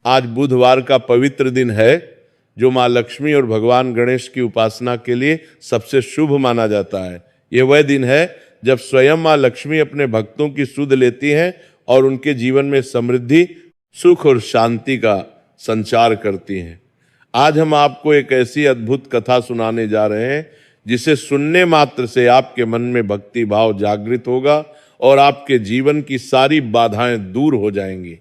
आज बुधवार का पवित्र दिन है, जो माँ लक्ष्मी और भगवान गणेश की उपासना के लिए सबसे शुभ माना जाता है। ये वह दिन है जब स्वयं माँ लक्ष्मी अपने भक्तों की सुध लेती हैं और उनके जीवन में समृद्धि, सुख और शांति का संचार करती हैं। आज हम आपको एक ऐसी अद्भुत कथा सुनाने जा रहे हैं जिसे सुनने मात्र से आपके मन में भक्ति भाव जागृत होगा और आपके जीवन की सारी बाधाएं दूर हो जाएंगी।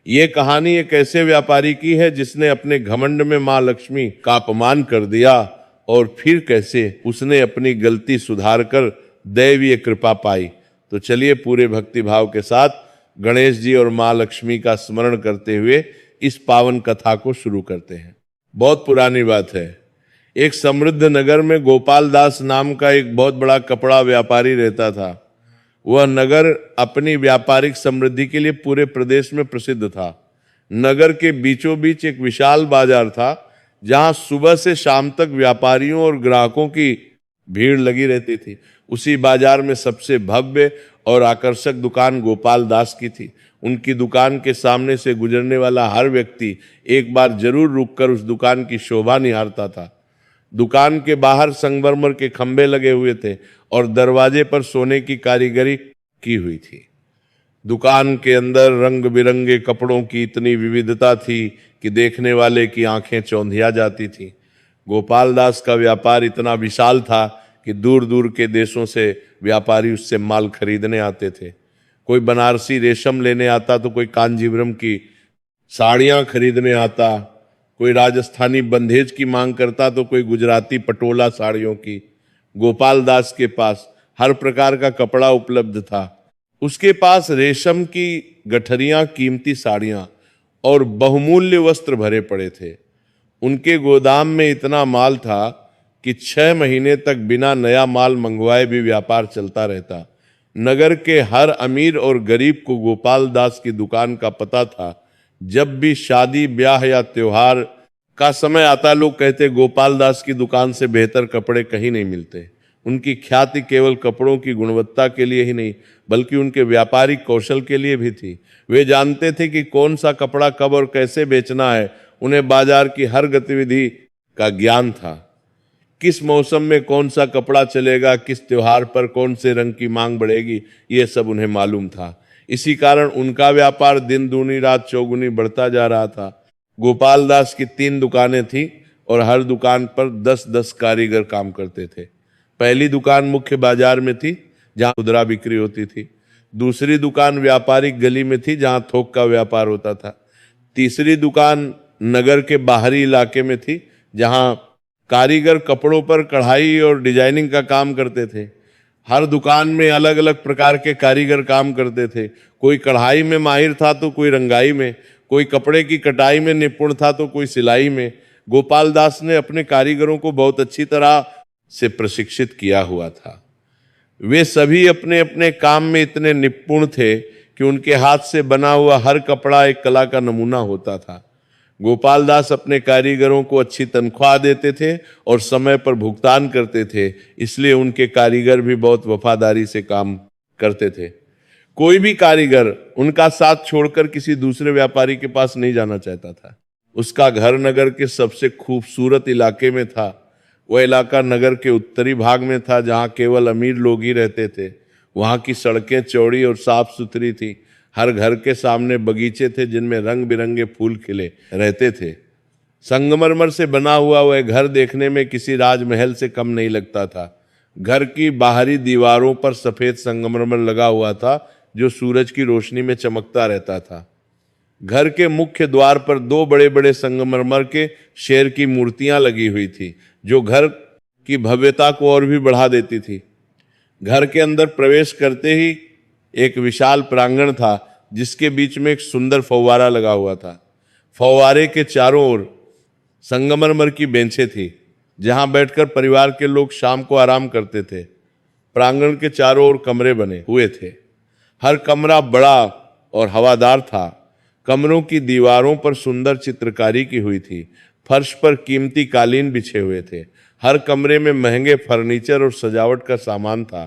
ये कहानी एक ऐसे व्यापारी की है जिसने अपने घमंड में मां लक्ष्मी का अपमान कर दिया और फिर कैसे उसने अपनी गलती सुधार कर दैवीय कृपा पाई। तो चलिए पूरे भक्ति भाव के साथ गणेश जी और मां लक्ष्मी का स्मरण करते हुए इस पावन कथा को शुरू करते हैं। बहुत पुरानी बात है। एक समृद्ध नगर में गोपाल दास नाम का एक बहुत बड़ा कपड़ा व्यापारी रहता था। वह नगर अपनी व्यापारिक समृद्धि के लिए पूरे प्रदेश में प्रसिद्ध था। नगर के बीचों बीच एक विशाल बाजार था, जहां सुबह से शाम तक व्यापारियों और ग्राहकों की भीड़ लगी रहती थी। उसी बाजार में सबसे भव्य और आकर्षक दुकान गोपाल दास की थी। उनकी दुकान के सामने से गुजरने वाला हर व्यक्ति एक बार जरूर रुककर उस दुकान की शोभा निहारता था। दुकान के बाहर संगमरमर के खंभे लगे हुए थे और दरवाजे पर सोने की कारीगरी की हुई थी। दुकान के अंदर रंग बिरंगे कपड़ों की इतनी विविधता थी कि देखने वाले की आंखें चौंधिया जाती थी। गोपाल दास का व्यापार इतना विशाल था कि दूर दूर के देशों से व्यापारी उससे माल खरीदने आते थे। कोई बनारसी रेशम लेने आता तो कोई कांजीवरम की साड़ियां खरीदने आता, कोई राजस्थानी बंधेज की मांग करता तो कोई गुजराती पटोला साड़ियों की। गोपाल दास के पास हर प्रकार का कपड़ा उपलब्ध था। उसके पास रेशम की गठरियां, कीमती साड़ियां और बहुमूल्य वस्त्र भरे पड़े थे। उनके गोदाम में इतना माल था कि 6 महीने तक बिना नया माल मंगवाए भी व्यापार चलता रहता। नगर के हर अमीर और गरीब को गोपाल दास की दुकान का पता था। जब भी शादी ब्याह या त्योहार का समय आता, लोग कहते गोपाल दास की दुकान से बेहतर कपड़े कहीं नहीं मिलते। उनकी ख्याति केवल कपड़ों की गुणवत्ता के लिए ही नहीं बल्कि उनके व्यापारिक कौशल के लिए भी थी। वे जानते थे कि कौन सा कपड़ा कब और कैसे बेचना है। उन्हें बाजार की हर गतिविधि का ज्ञान था। किस मौसम में कौन सा कपड़ा चलेगा, किस त्योहार पर कौन से रंग की मांग बढ़ेगी, ये सब उन्हें मालूम था। इसी कारण उनका व्यापार दिन दूनी रात चौगुनी बढ़ता जा रहा था। गोपाल दास की 3 दुकानें थीं और हर दुकान पर 10-10 कारीगर काम करते थे। पहली दुकान मुख्य बाजार में थी, जहां खुदरा बिक्री होती थी। दूसरी दुकान व्यापारिक गली में थी, जहां थोक का व्यापार होता था। तीसरी दुकान नगर के बाहरी इलाके में थी, जहां कारीगर कपड़ों पर कढ़ाई और डिजाइनिंग का काम करते थे। हर दुकान में अलग अलग प्रकार के कारीगर काम करते थे। कोई कढ़ाई में माहिर था तो कोई रंगाई में, कोई कपड़े की कटाई में निपुण था तो कोई सिलाई में। गोपाल दास ने अपने कारीगरों को बहुत अच्छी तरह से प्रशिक्षित किया हुआ था। वे सभी अपने अपने काम में इतने निपुण थे कि उनके हाथ से बना हुआ हर कपड़ा एक कला का नमूना होता था। गोपाल दास अपने कारीगरों को अच्छी तनख्वाह देते थे और समय पर भुगतान करते थे, इसलिए उनके कारीगर भी बहुत वफादारी से काम करते थे। कोई भी कारीगर उनका साथ छोड़कर किसी दूसरे व्यापारी के पास नहीं जाना चाहता था। उसका घर नगर के सबसे खूबसूरत इलाके में था। वह इलाका नगर के उत्तरी भाग में था, जहां केवल अमीर लोग ही रहते थे। वहां की सड़कें चौड़ी और साफ सुथरी थी। हर घर के सामने बगीचे थे जिनमें रंग बिरंगे फूल खिले रहते थे। संगमरमर से बना हुआ वह घर देखने में किसी राजमहल से कम नहीं लगता था। घर की बाहरी दीवारों पर सफेद संगमरमर लगा हुआ था, जो सूरज की रोशनी में चमकता रहता था। घर के मुख्य द्वार पर 2 बड़े बड़े संगमरमर के शेर की मूर्तियां लगी हुई थी, जो घर की भव्यता को और भी बढ़ा देती थी। घर के अंदर प्रवेश करते ही एक विशाल प्रांगण था, जिसके बीच में एक सुंदर फव्वारा लगा हुआ था। फव्वारे के चारों ओर संगमरमर की बेंचें थी, जहां बैठकर परिवार के लोग शाम को आराम करते थे। प्रांगण के चारों ओर कमरे बने हुए थे। हर कमरा बड़ा और हवादार था। कमरों की दीवारों पर सुंदर चित्रकारी की हुई थी। फर्श पर कीमती कालीन बिछे हुए थे। हर कमरे में महंगे फर्नीचर और सजावट का सामान था।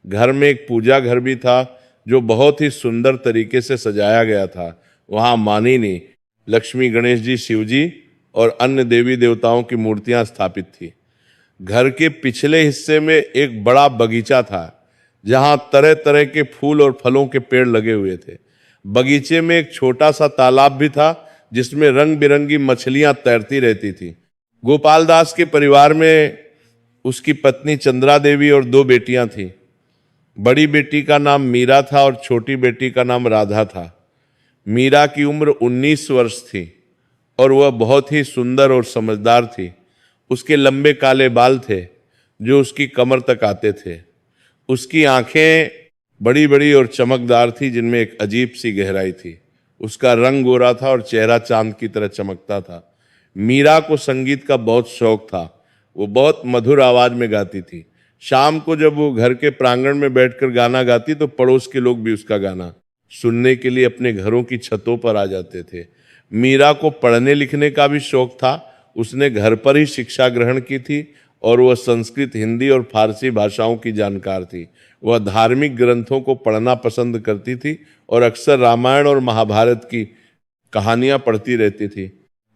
घर में एक पूजा घर भी था, जो बहुत ही सुंदर तरीके से सजाया गया था। वहां मानिनी, लक्ष्मी, गणेश जी, शिव जी और अन्य देवी देवताओं की मूर्तियां स्थापित थी। घर के पिछले हिस्से में एक बड़ा बगीचा था जहां तरह तरह के फूल और फलों के पेड़ लगे हुए थे। बगीचे में एक छोटा सा तालाब भी था जिसमें रंग बिरंगी मछलियां तैरती रहती थी। गोपाल दास के परिवार में उसकी पत्नी चंद्रा देवी और 2 बेटियां थीं। बड़ी बेटी का नाम मीरा था और छोटी बेटी का नाम राधा था। मीरा की उम्र 19 वर्ष थी और वह बहुत ही सुंदर और समझदार थी। उसके लंबे काले बाल थे जो उसकी कमर तक आते थे। उसकी आंखें बड़ी बड़ी और चमकदार थी जिनमें एक अजीब सी गहराई थी। उसका रंग गोरा था और चेहरा चांद की तरह चमकता था। मीरा को संगीत का बहुत शौक था। वो बहुत मधुर आवाज में गाती थी। शाम को जब वो घर के प्रांगण में बैठकर गाना गाती तो पड़ोस के लोग भी उसका गाना सुनने के लिए अपने घरों की छतों पर आ जाते थे। मीरा को पढ़ने लिखने का भी शौक था। उसने घर पर ही शिक्षा ग्रहण की थी और वह संस्कृत, हिंदी और फारसी भाषाओं की जानकार थी। वह धार्मिक ग्रंथों को पढ़ना पसंद करती थी और अक्सर रामायण और महाभारत की कहानियां पढ़ती रहती थी।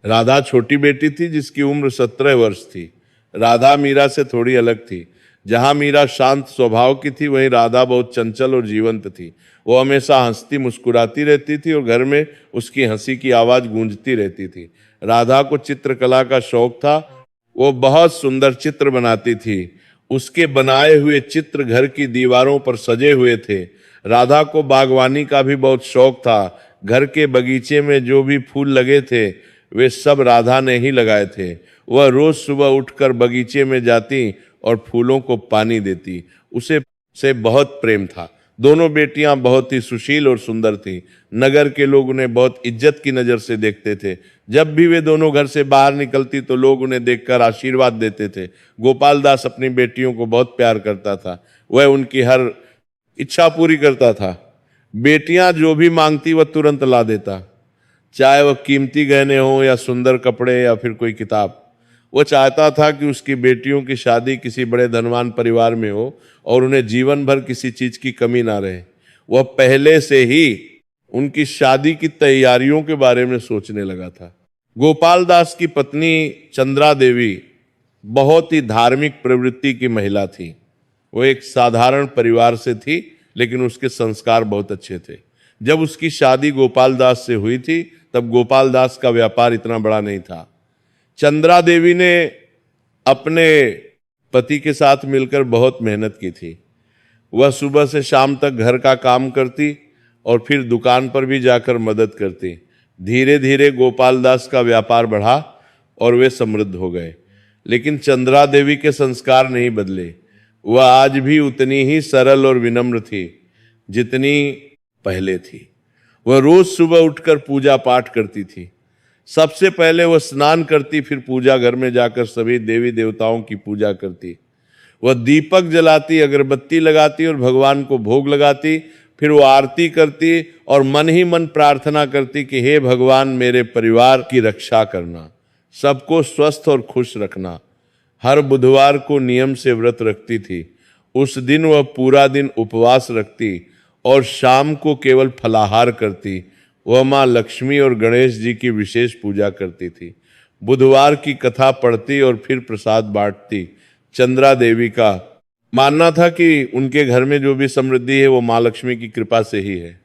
राधा छोटी बेटी थी जिसकी उम्र 17 वर्ष थी। राधा मीरा से थोड़ी अलग थी। जहां मीरा शांत स्वभाव की थी वहीं राधा बहुत चंचल और जीवंत थी। वो हमेशा हंसती मुस्कुराती रहती थी और घर में उसकी हंसी की आवाज गूंजती रहती थी। राधा को चित्रकला का शौक था। वो बहुत सुंदर चित्र बनाती थी। उसके बनाए हुए चित्र घर की दीवारों पर सजे हुए थे। राधा को बागवानी का भी बहुत शौक था। घर के बगीचे में जो भी फूल लगे थे वे सब राधा ने ही लगाए थे। वह रोज सुबह उठकर बगीचे में जाती और फूलों को पानी देती। उसे से बहुत प्रेम था। दोनों बेटियां बहुत ही सुशील और सुंदर थीं। नगर के लोग उन्हें बहुत इज्जत की नज़र से देखते थे। जब भी वे दोनों घर से बाहर निकलती तो लोग उन्हें देखकर आशीर्वाद देते थे। गोपाल दास अपनी बेटियों को बहुत प्यार करता था। वह उनकी हर इच्छा पूरी करता था। बेटियां जो भी मांगती वह तुरंत ला देता, चाहे वह कीमती गहने हों या सुंदर कपड़े या फिर कोई किताब। वो चाहता था कि उसकी बेटियों की शादी किसी बड़े धनवान परिवार में हो और उन्हें जीवन भर किसी चीज की कमी ना रहे। वह पहले से ही उनकी शादी की तैयारियों के बारे में सोचने लगा था। गोपाल दास की पत्नी चंद्रा देवी बहुत ही धार्मिक प्रवृत्ति की महिला थी। वो एक साधारण परिवार से थी लेकिन उसके संस्कार बहुत अच्छे थे। जब उसकी शादी गोपाल दास से हुई थी तब गोपाल दास का व्यापार इतना बड़ा नहीं था। चंद्रा देवी ने अपने पति के साथ मिलकर बहुत मेहनत की थी। वह सुबह से शाम तक घर का काम करती और फिर दुकान पर भी जाकर मदद करती। धीरे धीरे गोपाल दास का व्यापार बढ़ा और वे समृद्ध हो गए। लेकिन चंद्रा देवी के संस्कार नहीं बदले। वह आज भी उतनी ही सरल और विनम्र थी जितनी पहले थी। वह रोज सुबह उठकर पूजा पाठ करती थी। सबसे पहले वह स्नान करती, फिर पूजा घर में जाकर सभी देवी देवताओं की पूजा करती। वह दीपक जलाती, अगरबत्ती लगाती और भगवान को भोग लगाती। फिर वो आरती करती और मन ही मन प्रार्थना करती कि हे भगवान, मेरे परिवार की रक्षा करना, सबको स्वस्थ और खुश रखना। हर बुधवार को नियम से व्रत रखती थी। उस दिन वह पूरा दिन उपवास रखती और शाम को केवल फलाहार करती। वह माँ लक्ष्मी और गणेश जी की विशेष पूजा करती थी। बुधवार की कथा पढ़ती और फिर प्रसाद बांटती। चंद्रा देवी का मानना था कि उनके घर में जो भी समृद्धि है वो माँ लक्ष्मी की कृपा से ही है।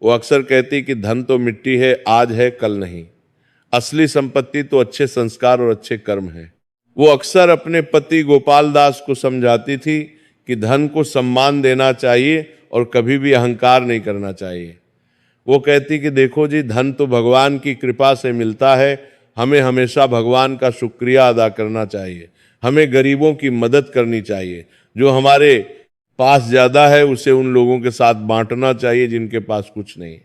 वो अक्सर कहती कि धन तो मिट्टी है, आज है कल नहीं। असली संपत्ति तो अच्छे संस्कार और अच्छे कर्म है। वो अक्सर अपने पति गोपाल दास को समझाती थी कि धन को सम्मान देना चाहिए और कभी भी अहंकार नहीं करना चाहिए। वो कहती कि देखो जी, धन तो भगवान की कृपा से मिलता है, हमें हमेशा भगवान का शुक्रिया अदा करना चाहिए। हमें गरीबों की मदद करनी चाहिए। जो हमारे पास ज़्यादा है उसे उन लोगों के साथ बांटना चाहिए जिनके पास कुछ नहीं।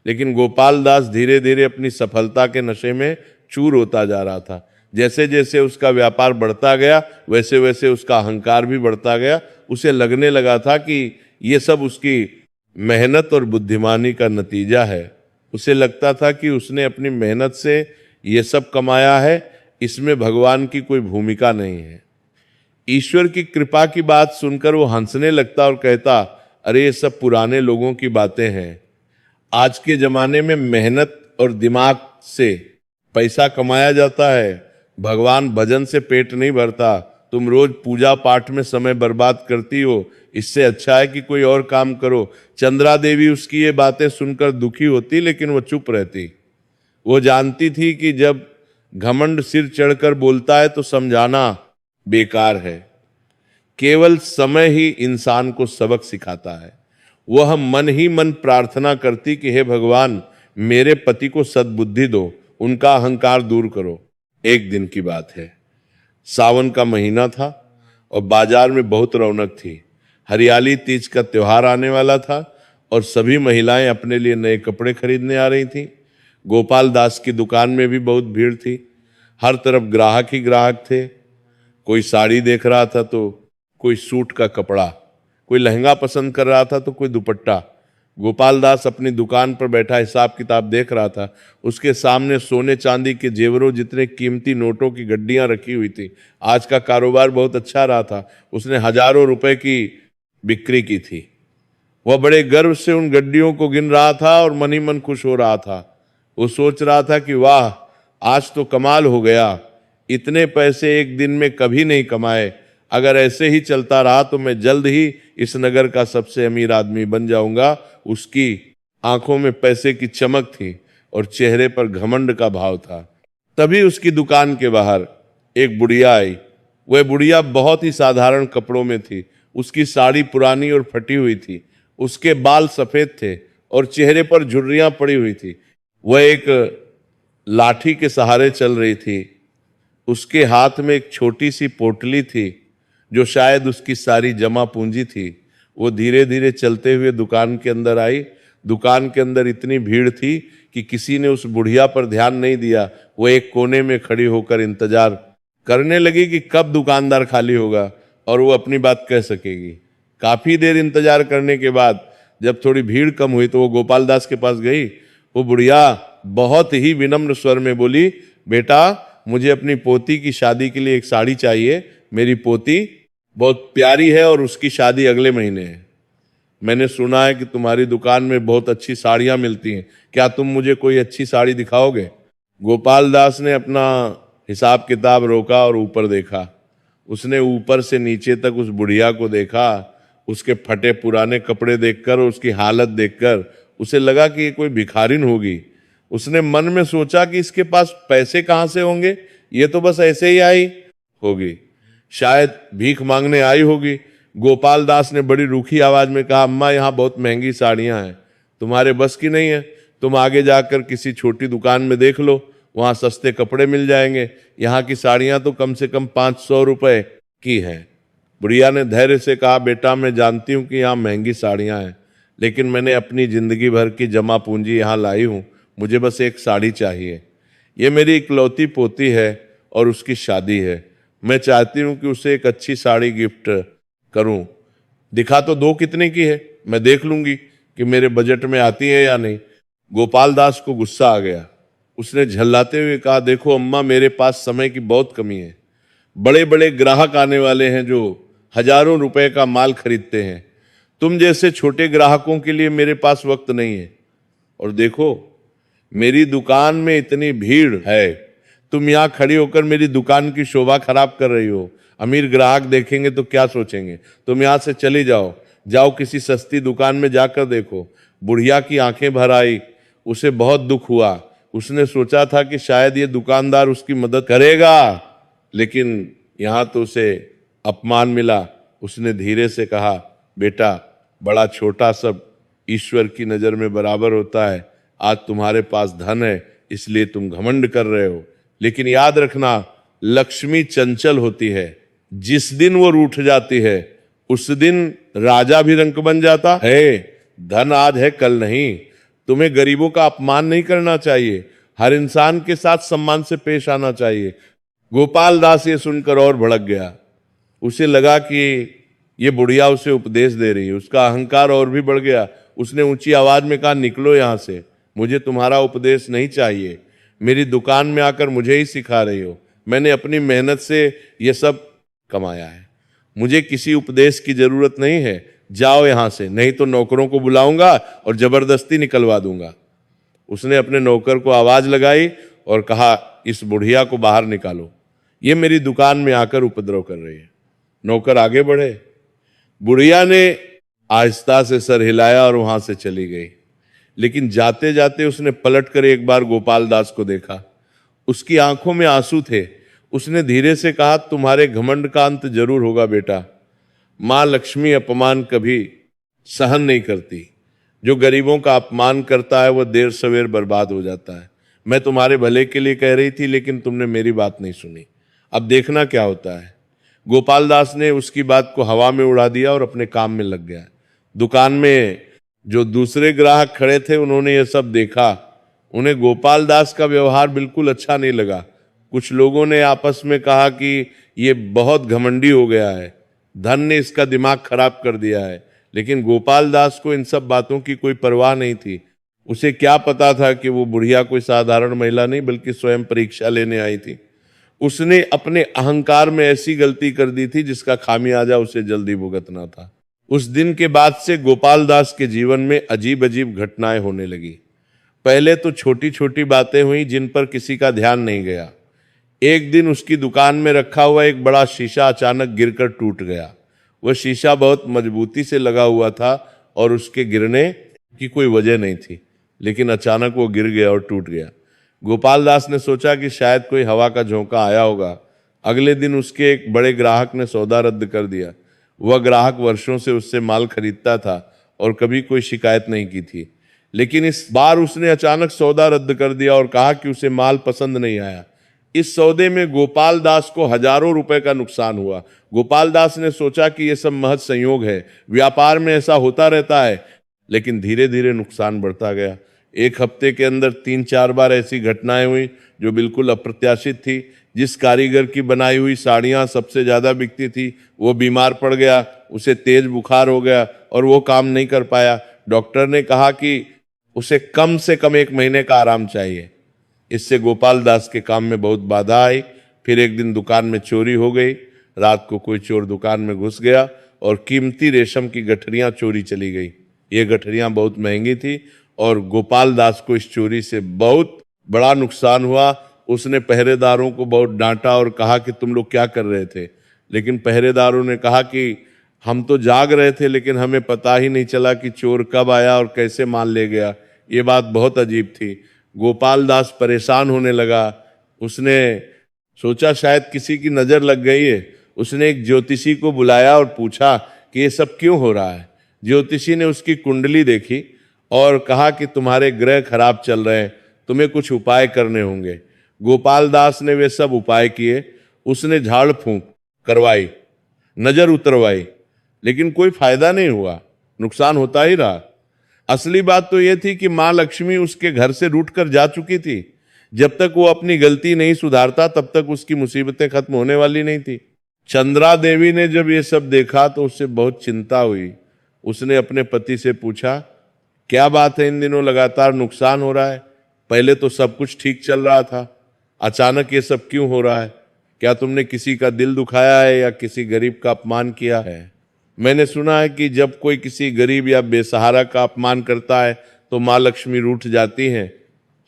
लेकिन गोपाल दास धीरे धीरे अपनी सफलता के नशे में चूर होता जा रहा था। जैसे जैसे उसका व्यापार बढ़ता गया वैसे वैसे उसका अहंकार भी बढ़ता गया। उसे लगने लगा था कि ये सब उसकी मेहनत और बुद्धिमानी का नतीजा है। उसे लगता था कि उसने अपनी मेहनत से ये सब कमाया है, इसमें भगवान की कोई भूमिका नहीं है। ईश्वर की कृपा की बात सुनकर वो हंसने लगता और कहता, अरे ये सब पुराने लोगों की बातें हैं। आज के जमाने में मेहनत और दिमाग से पैसा कमाया जाता है, भगवान भजन से पेट नहीं भरता, तुम रोज पूजा पाठ में समय बर्बाद करती हो, इससे अच्छा है कि कोई और काम करो। चंद्रा देवी उसकी ये बातें सुनकर दुखी होती, लेकिन वो चुप रहती। वो जानती थी कि जब घमंड सिर चढ़कर बोलता है तो समझाना बेकार है। केवल समय ही इंसान को सबक सिखाता है। वह मन ही मन प्रार्थना करती कि हे भगवान, मेरे पति को सद्बुद्धि दो, उनका अहंकार दूर करो। एक दिन की बात है, सावन का महीना था और बाजार में बहुत रौनक थी। हरियाली तीज का त्योहार आने वाला था और सभी महिलाएं अपने लिए नए कपड़े खरीदने आ रही थीं। गोपाल दास की दुकान में भी बहुत भीड़ थी। हर तरफ ग्राहक ही ग्राहक थे। कोई साड़ी देख रहा था तो कोई सूट का कपड़ा, कोई लहंगा पसंद कर रहा था तो कोई दुपट्टा। गोपाल दास अपनी दुकान पर बैठा हिसाब किताब देख रहा था। उसके सामने सोने चांदी के जेवरों जितने कीमती नोटों की गड्डियां रखी हुई थी। आज का कारोबार बहुत अच्छा रहा था। उसने हजारों रुपए की बिक्री की थी। वह बड़े गर्व से उन गड्डियों को गिन रहा था और मन ही मन खुश हो रहा था। वो सोच रहा था कि वाह, आज तो कमाल हो गया, इतने पैसे एक दिन में कभी नहीं कमाए। अगर ऐसे ही चलता रहा तो मैं जल्द ही इस नगर का सबसे अमीर आदमी बन जाऊंगा। उसकी आंखों में पैसे की चमक थी और चेहरे पर घमंड का भाव था। तभी उसकी दुकान के बाहर एक बुढ़िया आई। वह बुढ़िया बहुत ही साधारण कपड़ों में थी। उसकी साड़ी पुरानी और फटी हुई थी। उसके बाल सफेद थे और चेहरे पर झुर्रियां पड़ी हुई थी। वह एक लाठी के सहारे चल रही थी। उसके हाथ में एक छोटी सी पोटली थी जो शायद उसकी सारी जमा पूंजी थी। वो धीरे धीरे चलते हुए दुकान के अंदर आई। दुकान के अंदर इतनी भीड़ थी कि किसी ने उस बुढ़िया पर ध्यान नहीं दिया। वो एक कोने में खड़ी होकर इंतजार करने लगी कि कब दुकानदार खाली होगा और वो अपनी बात कह सकेगी। काफी देर इंतजार करने के बाद जब थोड़ी भीड़ कम हुई तो वो गोपाल दास के पास गई। वो बुढ़िया बहुत ही विनम्र स्वर में बोली, बेटा, मुझे अपनी पोती की शादी के लिए एक साड़ी चाहिए। मेरी पोती बहुत प्यारी है और उसकी शादी अगले महीने है। मैंने सुना है कि तुम्हारी दुकान में बहुत अच्छी साड़ियां मिलती हैं, क्या तुम मुझे कोई अच्छी साड़ी दिखाओगे? गोपाल दास ने अपना हिसाब किताब रोका और ऊपर देखा। उसने ऊपर से नीचे तक उस बुढ़िया को देखा। उसके फटे पुराने कपड़े देखकर और उसकी हालत देखकर उसे लगा कि ये कोई भिखारिन होगी। उसने मन में सोचा कि इसके पास पैसे कहाँ से होंगे, ये तो बस ऐसे ही आई होगी, शायद भीख मांगने आई होगी। गोपाल दास ने बड़ी रूखी आवाज में कहा, अम्मा, यहाँ बहुत महंगी साड़ियां हैं, तुम्हारे बस की नहीं है। तुम आगे जाकर किसी छोटी दुकान में देख लो, वहां सस्ते कपड़े मिल जाएंगे। यहाँ की साड़ियां तो कम से कम 500 रुपए की हैं। बुढ़िया ने धैर्य से कहा, बेटा, मैं जानती हूँ कि यहाँ महंगी साड़ियां हैं, लेकिन मैंने अपनी जिंदगी भर की जमा पूंजी यहाँ लाई हूँ। मुझे बस एक साड़ी चाहिए। ये मेरी इकलौती पोती है और उसकी शादी है। मैं चाहती हूँ कि उसे एक अच्छी साड़ी गिफ्ट करूँ। दिखा तो दो कितने की है, मैं देख लूंगी कि मेरे बजट में आती है या नहीं। गोपाल दास को गुस्सा आ गया। उसने झल्लाते हुए कहा, देखो अम्मा, मेरे पास समय की बहुत कमी है। बड़े बड़े ग्राहक आने वाले हैं जो हजारों रुपए का माल खरीदते हैं। तुम जैसे छोटे ग्राहकों के लिए मेरे पास वक्त नहीं है। और देखो, मेरी दुकान में इतनी भीड़ है, तुम यहाँ खड़ी होकर मेरी दुकान की शोभा खराब कर रही हो। अमीर ग्राहक देखेंगे तो क्या सोचेंगे? तुम यहाँ से चली जाओ, जाओ किसी सस्ती दुकान में जाकर देखो। बुढ़िया की आंखें भर आई। उसे बहुत दुख हुआ। उसने सोचा था कि शायद ये दुकानदार उसकी मदद करेगा, लेकिन यहाँ तो उसे अपमान मिला। उसने धीरे से कहा, बेटा, बड़ा छोटा सब ईश्वर की नजर में बराबर होता है। आज तुम्हारे पास धन है इसलिए तुम घमंड कर रहे हो, लेकिन याद रखना, लक्ष्मी चंचल होती है। जिस दिन वो रूठ जाती है उस दिन राजा भी रंक बन जाता है। धन आज है, कल नहीं। तुम्हें गरीबों का अपमान नहीं करना चाहिए। हर इंसान के साथ सम्मान से पेश आना चाहिए। गोपाल दास ये सुनकर और भड़क गया। उसे लगा कि ये बुढ़िया उसे उपदेश दे रही है। उसका अहंकार और भी बढ़ गया। उसने ऊंची आवाज में कहा, निकलो यहां से, मुझे तुम्हारा उपदेश नहीं चाहिए। मेरी दुकान में आकर मुझे ही सिखा रही हो। मैंने अपनी मेहनत से ये सब कमाया है। मुझे किसी उपदेश की जरूरत नहीं है। जाओ यहां से, नहीं तो नौकरों को बुलाऊंगा और जबरदस्ती निकलवा दूंगा। उसने अपने नौकर को आवाज लगाई और कहा, इस बुढ़िया को बाहर निकालो, ये मेरी दुकान में आकर उपद्रव कर रही है। नौकर आगे बढ़े, बुढ़िया ने आहिस्ता से सर हिलाया और वहां से चली गई। लेकिन जाते जाते उसने पलट कर एक बार गोपाल दास को देखा, उसकी आंखों में आंसू थे। उसने धीरे से कहा, तुम्हारे घमंड का अंत जरूर होगा बेटा। मां लक्ष्मी अपमान कभी सहन नहीं करती। जो गरीबों का अपमान करता है वह देर सवेर बर्बाद हो जाता है। मैं तुम्हारे भले के लिए कह रही थी, लेकिन तुमने मेरी बात नहीं सुनी। अब देखना क्या होता है। गोपाल दास ने उसकी बात को हवा में उड़ा दिया और अपने काम में लग गया। दुकान में जो दूसरे ग्राहक खड़े थे उन्होंने ये सब देखा। उन्हें गोपाल दास का व्यवहार बिल्कुल अच्छा नहीं लगा। कुछ लोगों ने आपस में कहा कि ये बहुत घमंडी हो गया है, धन ने इसका दिमाग खराब कर दिया है। लेकिन गोपाल दास को इन सब बातों की कोई परवाह नहीं थी। उसे क्या पता था कि वो बुढ़िया कोई साधारण महिला नहीं बल्कि स्वयं परीक्षा लेने आई थी। उसने अपने अहंकार में ऐसी गलती कर दी थी जिसका खामियाजा उसे जल्दी भुगतना था। उस दिन के बाद से गोपाल दास के जीवन में अजीब अजीब घटनाएं होने लगी। पहले तो छोटी छोटी बातें हुई जिन पर किसी का ध्यान नहीं गया। एक दिन उसकी दुकान में रखा हुआ एक बड़ा शीशा अचानक गिरकर टूट गया। वह शीशा बहुत मजबूती से लगा हुआ था और उसके गिरने की कोई वजह नहीं थी, लेकिन अचानक वो गिर गया और टूट गया। गोपाल दास ने सोचा कि शायद कोई हवा का झोंका आया होगा। अगले दिन उसके एक बड़े ग्राहक ने सौदा रद्द कर दिया। वह ग्राहक वर्षों से उससे माल खरीदता था और कभी कोई शिकायत नहीं की थी, लेकिन इस बार उसने अचानक सौदा रद्द कर दिया और कहा कि उसे माल पसंद नहीं आया। इस सौदे में गोपाल दास को हजारों रुपए का नुकसान हुआ। गोपाल दास ने सोचा कि यह सब महज संयोग है, व्यापार में ऐसा होता रहता है। लेकिन धीरे धीरे नुकसान बढ़ता गया। एक हफ्ते के अंदर 3-4 बार ऐसी घटनाएं हुई जो बिल्कुल अप्रत्याशित थी। जिस कारीगर की बनाई हुई साड़ियां सबसे ज्यादा बिकती थी वो बीमार पड़ गया, उसे तेज बुखार हो गया और वो काम नहीं कर पाया। डॉक्टर ने कहा कि उसे कम से कम 1 महीने का आराम चाहिए। इससे गोपाल दास के काम में बहुत बाधा आई। फिर एक दिन दुकान में चोरी हो गई। रात को कोई चोर दुकान में घुस गया और कीमती रेशम की गठरियां चोरी चली गई। ये गठरियां बहुत महंगी थी और गोपाल दास को इस चोरी से बहुत बड़ा नुकसान हुआ। उसने पहरेदारों को बहुत डांटा और कहा कि तुम लोग क्या कर रहे थे। लेकिन पहरेदारों ने कहा कि हम तो जाग रहे थे, लेकिन हमें पता ही नहीं चला कि चोर कब आया और कैसे माल ले गया। ये बात बहुत अजीब थी। गोपाल दास परेशान होने लगा। उसने सोचा शायद किसी की नज़र लग गई है। उसने एक ज्योतिषी को बुलाया और पूछा कि ये सब क्यों हो रहा है। ज्योतिषी ने उसकी कुंडली देखी और कहा कि तुम्हारे ग्रह खराब चल रहे हैं, तुम्हें कुछ उपाय करने होंगे। गोपाल दास ने वे सब उपाय किए। उसने झाड़ फूंक करवाई, नजर उतरवाई, लेकिन कोई फायदा नहीं हुआ, नुकसान होता ही रहा। असली बात तो यह थी कि मां लक्ष्मी उसके घर से रूठ कर जा चुकी थी। जब तक वो अपनी गलती नहीं सुधारता तब तक उसकी मुसीबतें खत्म होने वाली नहीं थी। चंद्रा देवी ने जब ये सब देखा तो उससे बहुत चिंता हुई। उसने अपने पति से पूछा, क्या बात है, इन दिनों लगातार नुकसान हो रहा है? पहले तो सब कुछ ठीक चल रहा था, अचानक ये सब क्यों हो रहा है? क्या तुमने किसी का दिल दुखाया है या किसी गरीब का अपमान किया है? मैंने सुना है कि जब कोई किसी गरीब या बेसहारा का अपमान करता है तो माँ लक्ष्मी रूठ जाती हैं।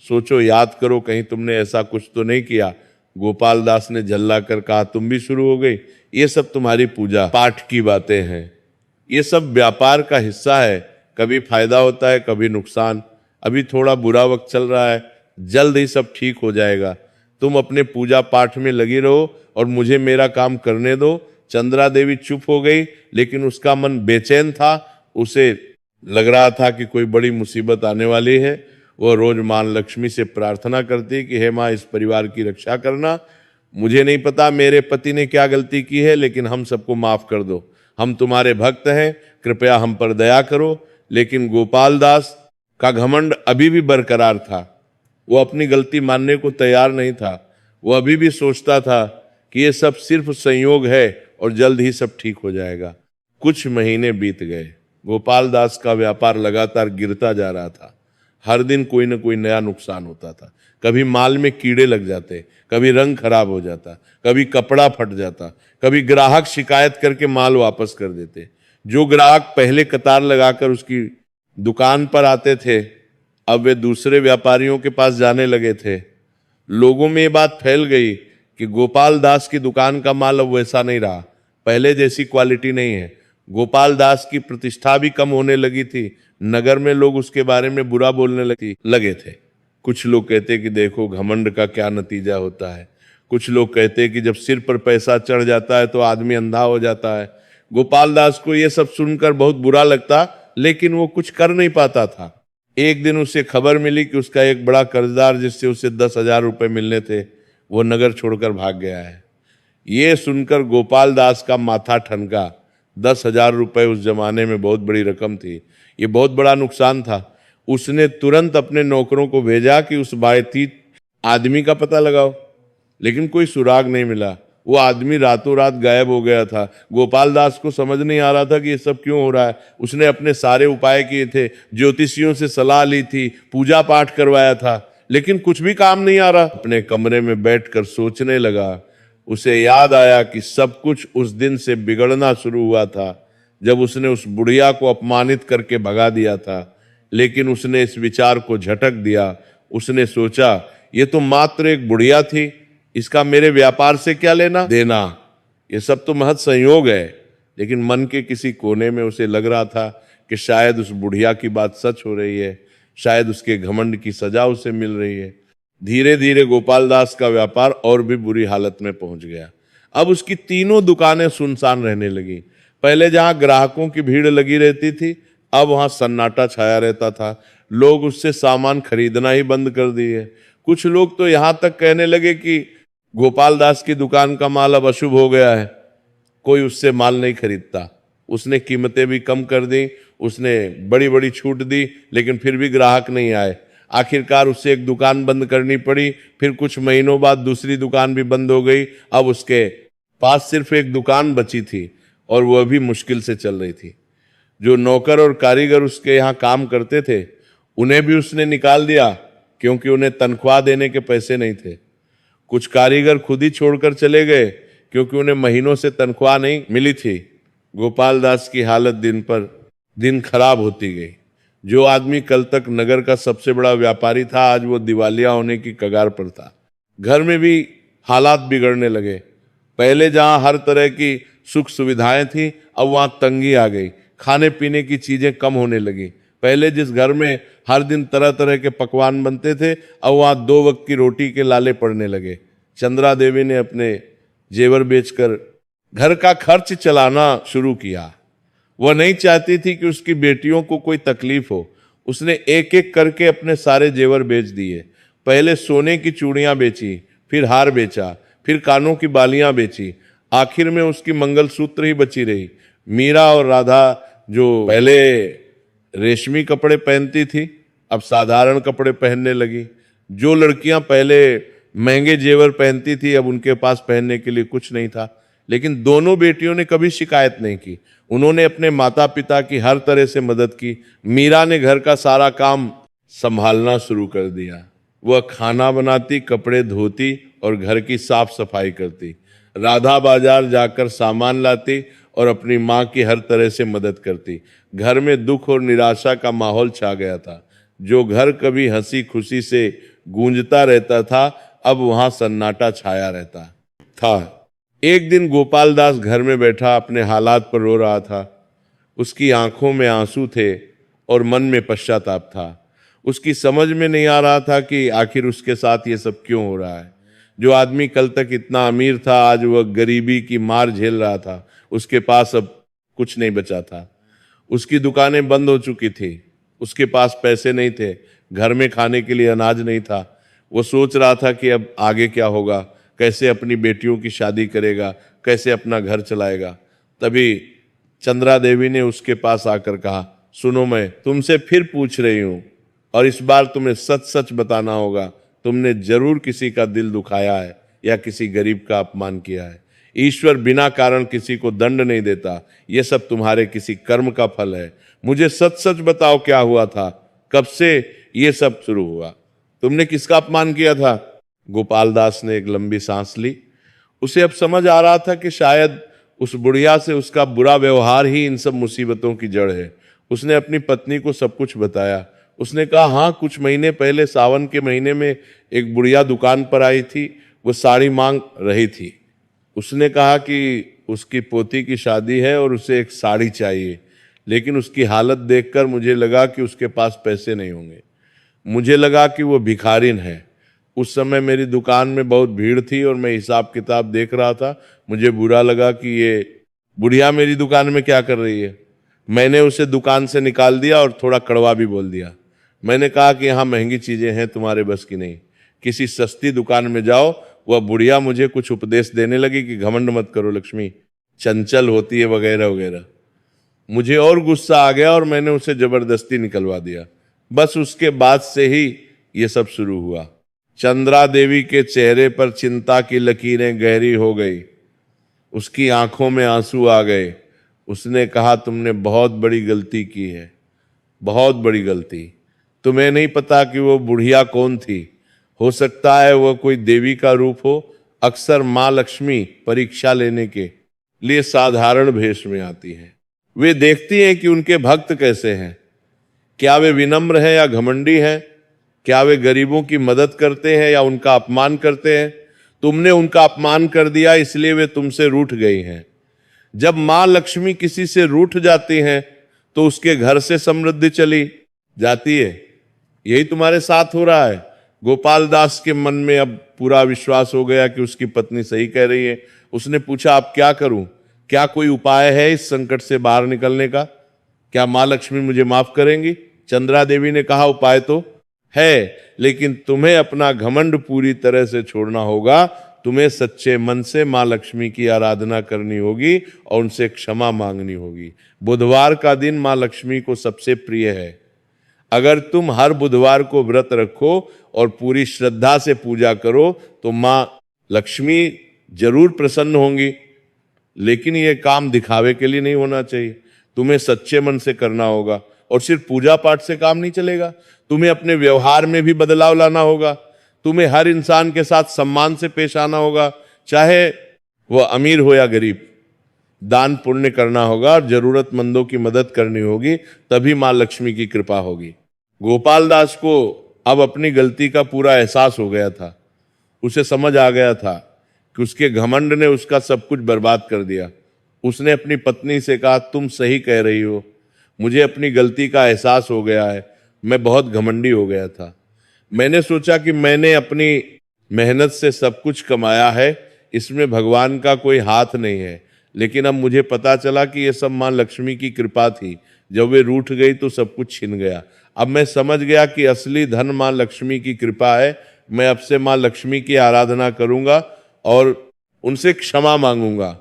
सोचो, याद करो, कहीं तुमने ऐसा कुछ तो नहीं किया। गोपाल दास ने झल्ला कर कहा, तुम भी शुरू हो गई। ये सब तुम्हारी पूजा पाठ की बातें हैं। ये सब व्यापार का हिस्सा है, कभी फायदा होता है कभी नुकसान। अभी थोड़ा बुरा वक्त चल रहा है, जल्द ही सब ठीक हो जाएगा। तुम अपने पूजा पाठ में लगी रहो और मुझे मेरा काम करने दो। चंद्रा देवी चुप हो गई, लेकिन उसका मन बेचैन था। उसे लग रहा था कि कोई बड़ी मुसीबत आने वाली है। वह रोज मां लक्ष्मी से प्रार्थना करती कि हे माँ, इस परिवार की रक्षा करना। मुझे नहीं पता मेरे पति ने क्या गलती की है, लेकिन हम सबको माफ कर दो। हम तुम्हारे भक्त हैं, कृपया हम पर दया करो। लेकिन गोपाल दास का घमंड अभी भी बरकरार था। वो अपनी गलती मानने को तैयार नहीं था। वो अभी भी सोचता था कि ये सब सिर्फ संयोग है और जल्द ही सब ठीक हो जाएगा। कुछ महीने बीत गए। गोपाल दास का व्यापार लगातार गिरता जा रहा था। हर दिन कोई न कोई नया नुकसान होता था। कभी माल में कीड़े लग जाते, कभी रंग खराब हो जाता, कभी कपड़ा फट जाता, कभी ग्राहक शिकायत करके माल वापस कर देते। जो ग्राहक पहले कतार लगाकर उसकी दुकान पर आते थे अब वे दूसरे व्यापारियों के पास जाने लगे थे। लोगों में ये बात फैल गई कि गोपाल दास की दुकान का माल अब वैसा नहीं रहा, पहले जैसी क्वालिटी नहीं है। गोपाल दास की प्रतिष्ठा भी कम होने लगी थी। नगर में लोग उसके बारे में बुरा बोलने लगे थे। कुछ लोग कहते कि देखो घमंड का क्या नतीजा होता है। कुछ लोग कहते कि जब सिर पर पैसा चढ़ जाता है तो आदमी अंधा हो जाता है। गोपाल दास को ये सब सुनकर बहुत बुरा लगता, लेकिन वो कुछ कर नहीं पाता था। एक दिन उसे खबर मिली कि उसका एक बड़ा कर्जदार, जिससे उसे 10,000 रुपये मिलने थे, वो नगर छोड़कर भाग गया है। ये सुनकर गोपाल दास का माथा ठनका। 10,000 रुपये उस जमाने में बहुत बड़ी रकम थी। ये बहुत बड़ा नुकसान था। उसने तुरंत अपने नौकरों को भेजा कि उस बातचीत आदमी का पता लगाओ, लेकिन कोई सुराग नहीं मिला। वो आदमी रातों रात गायब हो गया था। गोपाल दास को समझ नहीं आ रहा था कि ये सब क्यों हो रहा है। उसने अपने सारे उपाय किए थे, ज्योतिषियों से सलाह ली थी, पूजा पाठ करवाया था, लेकिन कुछ भी काम नहीं आ रहा। अपने कमरे में बैठकर सोचने लगा। उसे याद आया कि सब कुछ उस दिन से बिगड़ना शुरू हुआ था जब उसने उस बुढ़िया को अपमानित करके भगा दिया था। लेकिन उसने इस विचार को झटक दिया। उसने सोचा, ये तो मात्र एक बुढ़िया थी, इसका मेरे व्यापार से क्या लेना देना, ये सब तो महज संयोग है। लेकिन मन के किसी कोने में उसे लग रहा था कि शायद उस बुढ़िया की बात सच हो रही है, शायद उसके घमंड की सजा उसे मिल रही है। धीरे धीरे गोपाल दास का व्यापार और भी बुरी हालत में पहुंच गया। अब उसकी तीनों दुकानें सुनसान रहने लगी। पहले जहां ग्राहकों की भीड़ लगी रहती थी, अब वहां सन्नाटा छाया रहता था। लोग उससे सामान खरीदना ही बंद कर दिए। कुछ लोग तो यहां तक कहने लगे कि गोपाल दास की दुकान का माल अब अशुभ हो गया है, कोई उससे माल नहीं खरीदता। उसने कीमतें भी कम कर दी, उसने बड़ी बड़ी छूट दी, लेकिन फिर भी ग्राहक नहीं आए। आखिरकार उससे एक दुकान बंद करनी पड़ी। फिर कुछ महीनों बाद दूसरी दुकान भी बंद हो गई। अब उसके पास सिर्फ एक दुकान बची थी और वह भी मुश्किल से चल रही थी। जो नौकर और कारीगर उसके यहाँ काम करते थे, उन्हें भी उसने निकाल दिया, क्योंकि उन्हें तनख्वाह देने के पैसे नहीं थे। कुछ कारीगर खुद ही छोड़कर चले गए, क्योंकि उन्हें महीनों से तनख्वाह नहीं मिली थी। गोपाल दास की हालत दिन पर दिन खराब होती गई। जो आदमी कल तक नगर का सबसे बड़ा व्यापारी था, आज वो दिवालिया होने की कगार पर था। घर में भी हालात बिगड़ने लगे। पहले जहां हर तरह की सुख सुविधाएं थी, अब वहां तंगी आ गई। खाने पीने की चीजें कम होने लगी। पहले जिस घर में हर दिन तरह तरह के पकवान बनते थे, अब वहां 2 वक्त की रोटी के लाले पड़ने लगे। चंद्रा देवी ने अपने जेवर बेचकर घर का खर्च चलाना शुरू किया। वह नहीं चाहती थी कि उसकी बेटियों को कोई तकलीफ हो। उसने एक एक करके अपने सारे जेवर बेच दिए। पहले सोने की चूड़ियां बेची, फिर हार बेचा, फिर कानों की बालियां बेची। आखिर में उसकी मंगलसूत्र ही बची रही। मीरा और राधा, जो पहले रेशमी कपड़े पहनती थी, अब साधारण कपड़े पहनने लगी। जो लड़कियां पहले महंगे जेवर पहनती थी, अब उनके पास पहनने के लिए कुछ नहीं था। लेकिन दोनों बेटियों ने कभी शिकायत नहीं की। उन्होंने अपने माता पिता की हर तरह से मदद की। मीरा ने घर का सारा काम संभालना शुरू कर दिया। वह खाना बनाती, कपड़े धोती और घर की साफ सफाई करती। राधा बाजार जाकर सामान लाती और अपनी माँ की हर तरह से मदद करती। घर में दुख और निराशा का माहौल छा गया था। जो घर कभी हंसी खुशी से गूंजता रहता था, अब वहां सन्नाटा छाया रहता था। एक दिन गोपाल दास घर में बैठा अपने हालात पर रो रहा था। उसकी आंखों में आंसू थे और मन में पश्चाताप था। उसकी समझ में नहीं आ रहा था कि आखिर उसके साथ ये सब क्यों हो रहा है। जो आदमी कल तक इतना अमीर था, आज वह गरीबी की मार झेल रहा था। उसके पास अब कुछ नहीं बचा था। उसकी दुकानें बंद हो चुकी थी। उसके पास पैसे नहीं थे। घर में खाने के लिए अनाज नहीं था। वो सोच रहा था कि अब आगे क्या होगा, कैसे अपनी बेटियों की शादी करेगा, कैसे अपना घर चलाएगा। तभी चंद्रा देवी ने उसके पास आकर कहा, सुनो, मैं तुमसे फिर पूछ रही हूं और इस बार तुम्हें सच सच बताना होगा। तुमने जरूर किसी का दिल दुखाया है या किसी गरीब का अपमान किया है। ईश्वर बिना कारण किसी को दंड नहीं देता। यह सब तुम्हारे किसी कर्म का फल है। मुझे सच सच बताओ, क्या हुआ था, कब से ये सब शुरू हुआ, तुमने किसका अपमान किया था? गोपाल दास ने एक लंबी सांस ली। उसे अब समझ आ रहा था कि शायद उस बुढ़िया से उसका बुरा व्यवहार ही इन सब मुसीबतों की जड़ है। उसने अपनी पत्नी को सब कुछ बताया। उसने कहा हाँ, कुछ महीने पहले सावन के महीने में एक बुढ़िया दुकान पर आई थी, वो साड़ी मांग रही थी। उसने कहा कि उसकी पोती की शादी है और उसे एक साड़ी चाहिए, लेकिन उसकी हालत देखकर मुझे लगा कि उसके पास पैसे नहीं होंगे। मुझे लगा कि वो भिखारिन है। उस समय मेरी दुकान में बहुत भीड़ थी और मैं हिसाब किताब देख रहा था। मुझे बुरा लगा कि ये बुढ़िया मेरी दुकान में क्या कर रही है। मैंने उसे दुकान से निकाल दिया और थोड़ा कड़वा भी बोल दिया। मैंने कहा कि यहाँ महंगी चीजें हैं, तुम्हारे बस की नहीं, किसी सस्ती दुकान में जाओ। वह बुढ़िया मुझे कुछ उपदेश देने लगी कि घमंड मत करो, लक्ष्मी चंचल होती है वगैरह वगैरह। मुझे और गुस्सा आ गया और मैंने उसे जबरदस्ती निकलवा दिया। बस उसके बाद से ही ये सब शुरू हुआ। चंद्रा देवी के चेहरे पर चिंता की लकीरें गहरी हो गई, उसकी आंखों में आंसू आ गए। उसने कहा, तुमने बहुत बड़ी गलती की है, बहुत बड़ी गलती। तुम्हें नहीं पता कि वो बुढ़िया कौन थी। हो सकता है वह कोई देवी का रूप हो। अक्सर माँ लक्ष्मी परीक्षा लेने के लिए साधारण भेष में आती हैं। वे देखती हैं कि उनके भक्त कैसे हैं, क्या वे विनम्र हैं या घमंडी हैं, क्या वे गरीबों की मदद करते हैं या उनका अपमान करते हैं। तुमने उनका अपमान कर दिया, इसलिए वे तुमसे रूठ गई हैं। जब मां लक्ष्मी किसी से रूठ जाती हैं तो उसके घर से समृद्धि चली जाती है। यही तुम्हारे साथ हो रहा है। गोपाल दास के मन में अब पूरा विश्वास हो गया कि उसकी पत्नी सही कह रही है। उसने पूछा, अब क्या करूं, क्या कोई उपाय है इस संकट से बाहर निकलने का? क्या मां लक्ष्मी मुझे माफ करेंगी? चंद्रा देवी ने कहा, उपाय तो है, लेकिन तुम्हें अपना घमंड पूरी तरह से छोड़ना होगा। तुम्हें सच्चे मन से मां लक्ष्मी की आराधना करनी होगी और उनसे क्षमा मांगनी होगी। बुधवार का दिन मां लक्ष्मी को सबसे प्रिय है। अगर तुम हर बुधवार को व्रत रखो और पूरी श्रद्धा से पूजा करो तो मां लक्ष्मी जरूर प्रसन्न होंगी। लेकिन यह काम दिखावे के लिए नहीं होना चाहिए, तुम्हें सच्चे मन से करना होगा। और सिर्फ पूजा पाठ से काम नहीं चलेगा, तुम्हें अपने व्यवहार में भी बदलाव लाना होगा। तुम्हें हर इंसान के साथ सम्मान से पेश आना होगा, चाहे वह अमीर हो या गरीब। दान पुण्य करना होगा और जरूरतमंदों की मदद करनी होगी, तभी मां लक्ष्मी की कृपा होगी। गोपाल दास को अब अपनी गलती का पूरा एहसास हो गया था। उसे समझ आ गया था कि उसके घमंड ने उसका सब कुछ बर्बाद कर दिया। उसने अपनी पत्नी से कहा, तुम सही कह रही हो, मुझे अपनी गलती का एहसास हो गया है। मैं बहुत घमंडी हो गया था। मैंने सोचा कि मैंने अपनी मेहनत से सब कुछ कमाया है, इसमें भगवान का कोई हाथ नहीं है। लेकिन अब मुझे पता चला कि यह सब मां लक्ष्मी की कृपा थी। जब वे रूठ गई तो सब कुछ छिन गया। अब मैं समझ गया कि असली धन मां लक्ष्मी की कृपा है। मैं अब से मां लक्ष्मी की आराधना करूंगा और उनसे क्षमा मांगूंगा।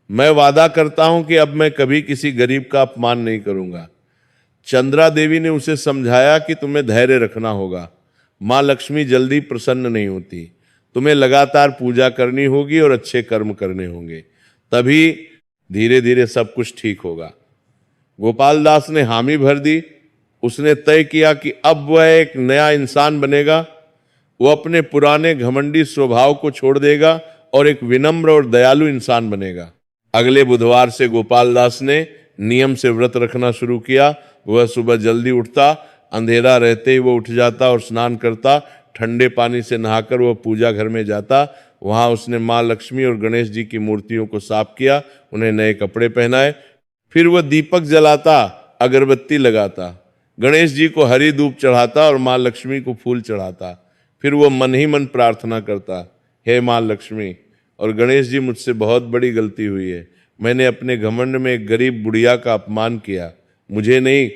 मैं वादा करता हूं कि अब मैं कभी किसी गरीब का अपमान नहीं करूंगा। चंद्रा देवी ने उसे समझाया कि तुम्हें धैर्य रखना होगा। मां लक्ष्मी जल्दी प्रसन्न नहीं होती। तुम्हें लगातार पूजा करनी होगी और अच्छे कर्म करने होंगे, तभी धीरे धीरे सब कुछ ठीक होगा। गोपाल दास ने हामी भर दी। उसने तय किया कि अब वह एक नया इंसान बनेगा। वह अपने पुराने घमंडी स्वभाव को छोड़ देगा और एक विनम्र और दयालु इंसान बनेगा। अगले बुधवार से गोपाल दास ने नियम से व्रत रखना शुरू किया। वह सुबह जल्दी उठता, अंधेरा रहते ही वो उठ जाता और स्नान करता। ठंडे पानी से नहाकर वह पूजा घर में जाता। वहां उसने मां लक्ष्मी और गणेश जी की मूर्तियों को साफ किया, उन्हें नए कपड़े पहनाए। फिर वह दीपक जलाता, अगरबत्ती लगाता, गणेश जी को हरी धूप चढ़ाता और मां लक्ष्मी को फूल चढ़ाता। फिर वह मन ही मन प्रार्थना करता, हे मां लक्ष्मी और गणेश जी, मुझसे बहुत बड़ी गलती हुई है। मैंने अपने घमंड में एक गरीब बुढ़िया का अपमान किया। मुझे नहीं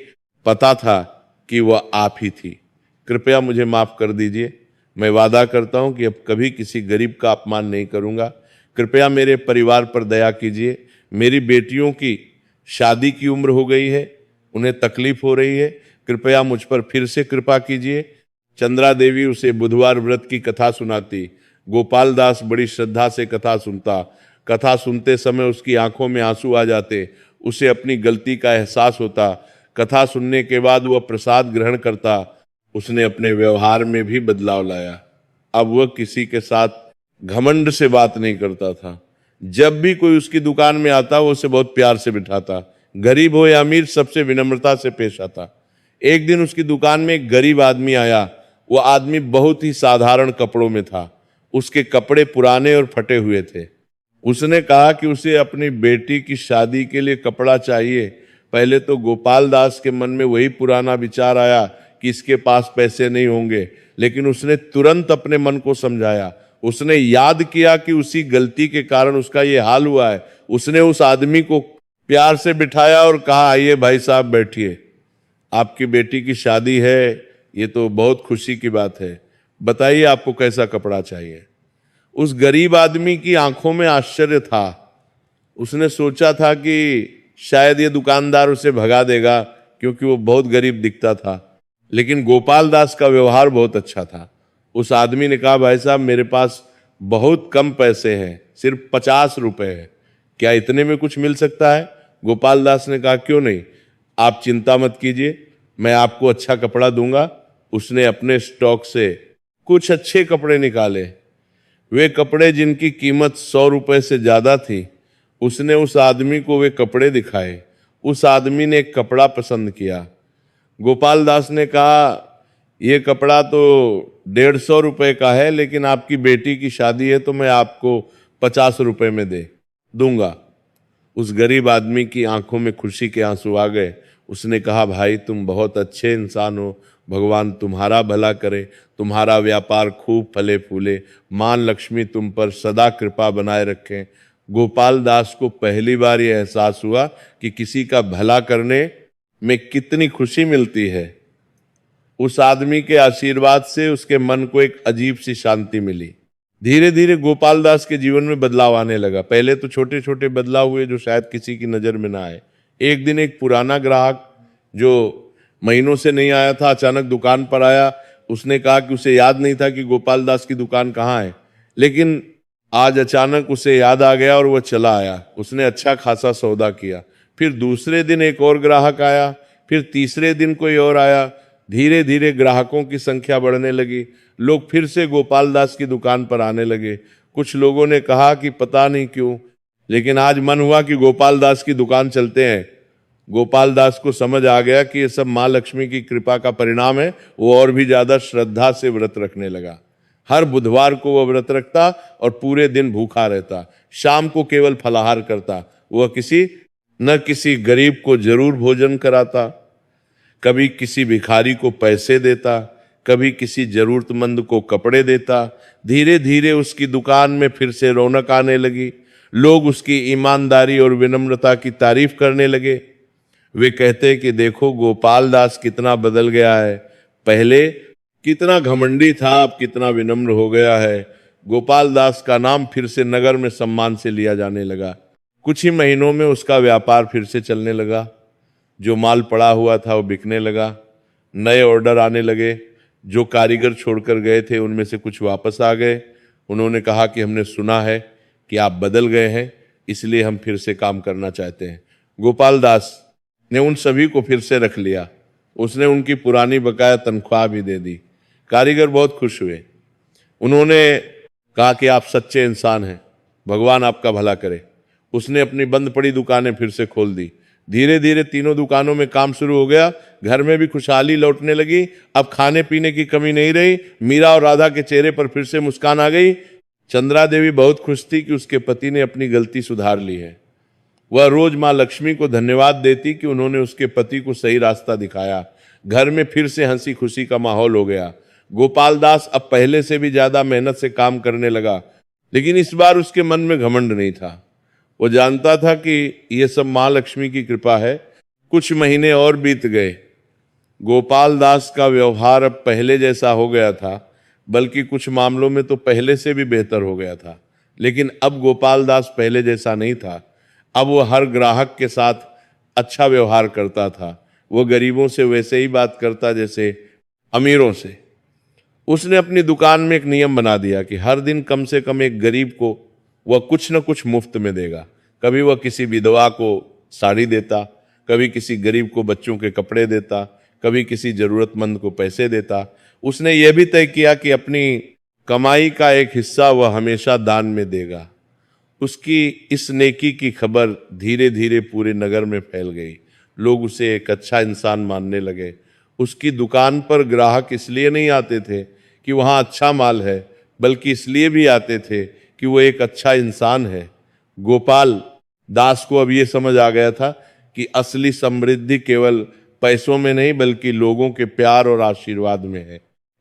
पता था कि वह आप ही थी। कृपया मुझे माफ कर दीजिए। मैं वादा करता हूं कि अब कभी किसी गरीब का अपमान नहीं करूंगा। कृपया मेरे परिवार पर दया कीजिए। मेरी बेटियों की शादी की उम्र हो गई है, उन्हें तकलीफ हो रही है। कृपया मुझ पर फिर से कृपा कीजिए। चंद्रा देवी उसे बुधवार व्रत की कथा सुनाती। गोपाल दास बड़ी श्रद्धा से कथा सुनता। कथा सुनते समय उसकी आंखों में आंसू आ जाते। उसे अपनी गलती का एहसास होता। कथा सुनने के बाद वह प्रसाद ग्रहण करता। उसने अपने व्यवहार में भी बदलाव लाया। अब वह किसी के साथ घमंड से बात नहीं करता था। जब भी कोई उसकी दुकान में आता वो उसे बहुत प्यार से बिठाता। गरीब हो या अमीर, सबसे विनम्रता से पेश आता। एक दिन उसकी दुकान में एक गरीब आदमी आया। वो आदमी बहुत ही साधारण कपड़ों में था, उसके कपड़े पुराने और फटे हुए थे। उसने कहा कि उसे अपनी बेटी की शादी के लिए कपड़ा चाहिए। पहले तो गोपाल दास के मन में वही पुराना विचार आया कि इसके पास पैसे नहीं होंगे, लेकिन उसने तुरंत अपने मन को समझाया। उसने याद किया कि उसी गलती के कारण उसका ये हाल हुआ है। उसने उस आदमी को प्यार से बिठाया और कहा, आइए भाई साहब बैठिए, आपकी बेटी की शादी है, ये तो बहुत खुशी की बात है, बताइए आपको कैसा कपड़ा चाहिए। उस गरीब आदमी की आंखों में आश्चर्य था। उसने सोचा था कि शायद ये दुकानदार उसे भगा देगा क्योंकि वो बहुत गरीब दिखता था, लेकिन गोपाल दास का व्यवहार बहुत अच्छा था। उस आदमी ने कहा, भाई साहब मेरे पास बहुत कम पैसे हैं, सिर्फ 50 रुपए है, क्या इतने में कुछ मिल सकता है? गोपाल दास ने कहा, क्यों नहीं, आप चिंता मत कीजिए, मैं आपको अच्छा कपड़ा दूंगा। उसने अपने स्टॉक से कुछ अच्छे कपड़े निकाले। वे कपड़े जिनकी कीमत 100 रुपए से ज्यादा थी, उसने उस आदमी को वे कपड़े दिखाए। उस आदमी ने एक कपड़ा पसंद किया। गोपाल दास ने कहा, यह कपड़ा तो 150 रुपए का है, लेकिन आपकी बेटी की शादी है तो मैं आपको 50 रुपए में दे दूंगा। उस गरीब आदमी की आंखों में खुशी के आंसू आ गए। उसने कहा, भाई तुम बहुत अच्छे इंसान हो, भगवान तुम्हारा भला करे, तुम्हारा व्यापार खूब फले फूले, मां लक्ष्मी तुम पर सदा कृपा बनाए रखें। गोपाल दास को पहली बार यह एहसास हुआ कि किसी का भला करने में कितनी खुशी मिलती है। उस आदमी के आशीर्वाद से उसके मन को एक अजीब सी शांति मिली। धीरे धीरे गोपाल दास के जीवन में बदलाव आने लगा। पहले तो छोटे छोटे बदलाव हुए जो शायद किसी की नजर में ना आए। एक दिन एक पुराना ग्राहक जो महीनों से नहीं आया था, अचानक दुकान पर आया। उसने कहा कि उसे याद नहीं था कि गोपाल दास की दुकान कहाँ है, लेकिन आज अचानक उसे याद आ गया और वह चला आया। उसने अच्छा खासा सौदा किया। फिर दूसरे दिन एक और ग्राहक आया, फिर तीसरे दिन कोई और आया। धीरे धीरे ग्राहकों की संख्या बढ़ने लगी। लोग फिर से गोपाल दास की दुकान पर आने लगे। कुछ लोगों ने कहा कि पता नहीं क्यों, लेकिन आज मन हुआ कि गोपाल दास की दुकान चलते हैं। गोपाल दास को समझ आ गया कि ये सब माँ लक्ष्मी की कृपा का परिणाम है। वो और भी ज्यादा श्रद्धा से व्रत रखने लगा। हर बुधवार को वह व्रत रखता और पूरे दिन भूखा रहता। शाम को केवल फलाहार करता। वह किसी गरीब को जरूर भोजन कराता, कभी किसी भिखारी को पैसे देता, कभी किसी जरूरतमंद को कपड़े देता। धीरे धीरे उसकी दुकान में फिर से रौनक आने लगी। लोग उसकी ईमानदारी और विनम्रता की तारीफ करने लगे। वे कहते कि देखो गोपाल दास कितना बदल गया है, पहले कितना घमंडी था, अब कितना विनम्र हो गया है। गोपाल दास का नाम फिर से नगर में सम्मान से लिया जाने लगा। कुछ ही महीनों में उसका व्यापार फिर से चलने लगा। जो माल पड़ा हुआ था वो बिकने लगा। नए ऑर्डर आने लगे। जो कारीगर छोड़कर गए थे उनमें से कुछ वापस आ गए। उन्होंने कहा कि हमने सुना है कि आप बदल गए हैं, इसलिए हम फिर से काम करना चाहते हैं। गोपाल दास ने उन सभी को फिर से रख लिया। उसने उनकी पुरानी बकाया तनख्वाह भी दे दी। कारीगर बहुत खुश हुए। उन्होंने कहा कि आप सच्चे इंसान हैं, भगवान आपका भला करे। उसने अपनी बंद पड़ी दुकानें फिर से खोल दी। धीरे धीरे तीनों दुकानों में काम शुरू हो गया। घर में भी खुशहाली लौटने लगी। अब खाने पीने की कमी नहीं रही। मीरा और राधा के चेहरे पर फिर से मुस्कान आ गई। चंद्रा देवी बहुत खुश थी कि उसके पति ने अपनी गलती सुधार ली है। वह रोज माँ लक्ष्मी को धन्यवाद देती कि उन्होंने उसके पति को सही रास्ता दिखाया। घर में फिर से हंसी खुशी का माहौल हो गया। गोपाल दास अब पहले से भी ज्यादा मेहनत से काम करने लगा, लेकिन इस बार उसके मन में घमंड नहीं था। वो जानता था कि यह सब माँ लक्ष्मी की कृपा है। कुछ महीने और बीत गए। गोपाल दास का व्यवहार अब पहले जैसा हो गया था, बल्कि कुछ मामलों में तो पहले से भी बेहतर हो गया था। लेकिन अब गोपाल दास पहले जैसा नहीं था। अब वो हर ग्राहक के साथ अच्छा व्यवहार करता था। वो गरीबों से वैसे ही बात करता जैसे अमीरों से। उसने अपनी दुकान में एक नियम बना दिया कि हर दिन कम से कम एक गरीब को वह कुछ न कुछ मुफ्त में देगा। कभी वह किसी विधवा को साड़ी देता, कभी किसी गरीब को बच्चों के कपड़े देता, कभी किसी जरूरतमंद को पैसे देता। उसने यह भी तय किया कि अपनी कमाई का एक हिस्सा वह हमेशा दान में देगा। उसकी इस नेकी की खबर धीरे धीरे पूरे नगर में फैल गई। लोग उसे एक अच्छा इंसान मानने लगे। उसकी दुकान पर ग्राहक इसलिए नहीं आते थे कि वहाँ अच्छा माल है, बल्कि इसलिए भी आते थे कि वो एक अच्छा इंसान है। गोपाल दास को अब ये समझ आ गया था कि असली समृद्धि केवल पैसों में नहीं बल्कि लोगों के प्यार और आशीर्वाद में है।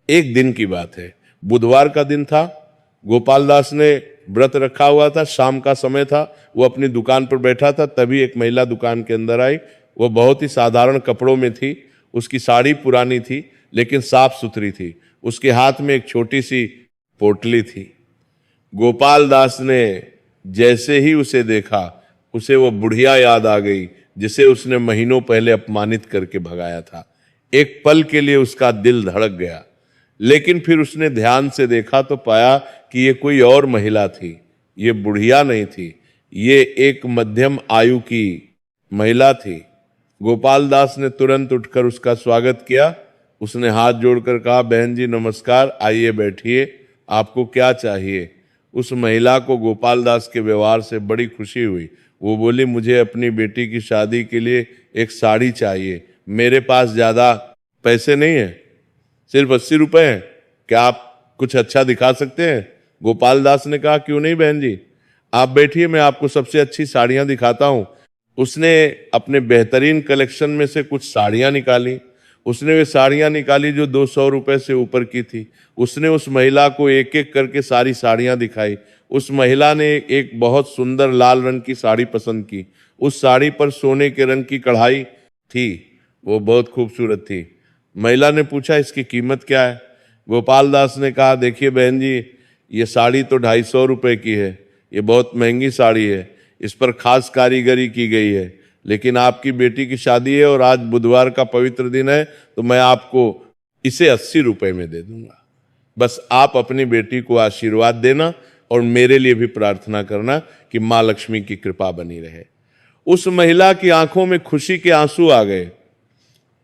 एक दिन की बात है, बुधवार का दिन था। गोपाल दास ने व्रत रखा हुआ था, शाम का समय था, वो अपनी दुकान पर बैठा था। तभी एक महिला दुकान के अंदर आई। वो बहुत ही साधारण कपड़ों में थी, उसकी साड़ी पुरानी थी लेकिन साफ सुथरी थी। उसके हाथ में एक छोटी सी पोटली थी। गोपाल दास ने जैसे ही उसे देखा, उसे वो बुढ़िया याद आ गई जिसे उसने महीनों पहले अपमानित करके भगाया था। एक पल के लिए उसका दिल धड़क गया, लेकिन फिर उसने ध्यान से देखा तो पाया कि ये कोई और महिला थी। ये बुढ़िया नहीं थी, ये एक मध्यम आयु की महिला थी। गोपाल दास ने तुरंत उठकर उसका स्वागत किया। उसने हाथ जोड़कर कहा, बहन जी नमस्कार, आइए बैठिए, आपको क्या चाहिए। उस महिला को गोपाल दास के व्यवहार से बड़ी खुशी हुई। वो बोली, मुझे अपनी बेटी की शादी के लिए एक साड़ी चाहिए। मेरे पास ज़्यादा पैसे नहीं है, सिर्फ 80 रुपए हैं, क्या आप कुछ अच्छा दिखा सकते हैं। गोपाल दास ने कहा, क्यों नहीं बहन जी, आप बैठिए, मैं आपको सबसे अच्छी साड़ियां दिखाता हूं। उसने अपने बेहतरीन कलेक्शन में से कुछ साड़ियां निकाली। उसने वे साड़ियां निकाली जो 200 रुपए से ऊपर की थी। उसने उस महिला को एक एक करके सारी साड़ियां दिखाई। उस महिला ने एक बहुत सुंदर लाल रंग की साड़ी पसंद की। उस साड़ी पर सोने के रंग की कढ़ाई थी, वो बहुत खूबसूरत थी। महिला ने पूछा, इसकी कीमत क्या है। गोपाल दास ने कहा, देखिए बहन जी, ये साड़ी तो 250 रुपए की है, ये बहुत महंगी साड़ी है, इस पर खास कारीगरी की गई है, लेकिन आपकी बेटी की शादी है और आज बुधवार का पवित्र दिन है, तो मैं आपको इसे 80 रुपए में दे दूंगा। बस आप अपनी बेटी को आशीर्वाद देना और मेरे लिए भी प्रार्थना करना कि माँ लक्ष्मी की कृपा बनी रहे। उस महिला की आंखों में खुशी के आंसू आ गए।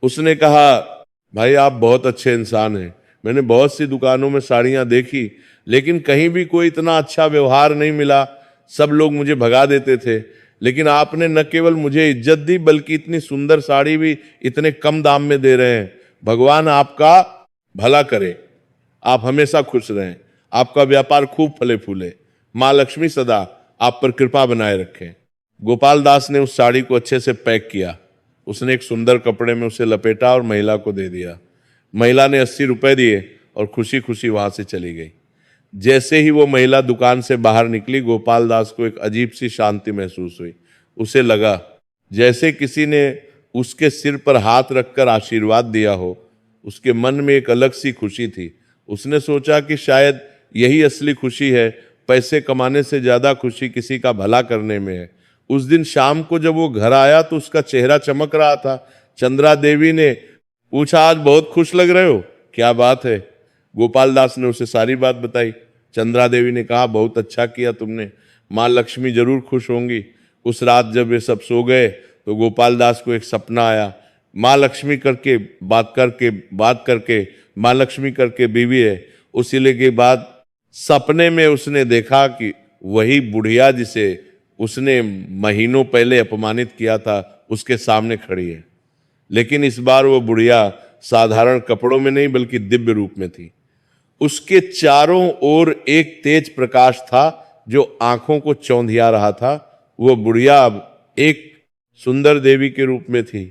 उसने कहा, भाई आप बहुत अच्छे इंसान हैं, मैंने बहुत सी दुकानों में साड़ियां देखी लेकिन कहीं भी कोई इतना अच्छा व्यवहार नहीं मिला, सब लोग मुझे भगा देते थे, लेकिन आपने न केवल मुझे इज्जत दी बल्कि इतनी सुंदर साड़ी भी इतने कम दाम में दे रहे हैं। भगवान आपका भला करे, आप हमेशा खुश रहें, आपका व्यापार खूब फले फूले, माँ लक्ष्मी सदा आप पर कृपा बनाए रखें। गोपाल दास ने उस साड़ी को अच्छे से पैक किया। उसने एक सुंदर कपड़े में उसे लपेटा और महिला को दे दिया। महिला ने 80 रुपए दिए और खुशी खुशी वहां से चली गई। जैसे ही वो महिला दुकान से बाहर निकली, गोपाल दास को एक अजीब सी शांति महसूस हुई। उसे लगा जैसे किसी ने उसके सिर पर हाथ रखकर आशीर्वाद दिया हो। उसके मन में एक अलग सी खुशी थी। उसने सोचा कि शायद यही असली खुशी है, पैसे कमाने से ज्यादा खुशी किसी का भला करने में है। उस दिन शाम को जब वो घर आया तो उसका चेहरा चमक रहा था। चंद्रा देवी ने पूछा, आज बहुत खुश लग रहे हो, क्या बात है। गोपाल दास ने उसे सारी बात बताई। चंद्रा देवी ने कहा, बहुत अच्छा किया तुमने, माँ लक्ष्मी जरूर खुश होंगी। उस रात जब वे सब सो गए तो गोपाल दास को एक सपना आया। माँ लक्ष्मी करके बात करके माँ लक्ष्मी करके बीवी है। उसी के बाद सपने में उसने देखा कि वही बुढ़िया जिसे उसने महीनों पहले अपमानित किया था उसके सामने खड़ी है, लेकिन इस बार वो बुढ़िया साधारण कपड़ों में नहीं बल्कि दिव्य रूप में थी। उसके चारों ओर एक तेज प्रकाश था जो आंखों को चौंधिया रहा था। वो बुढ़िया अब एक सुंदर देवी के रूप में थी।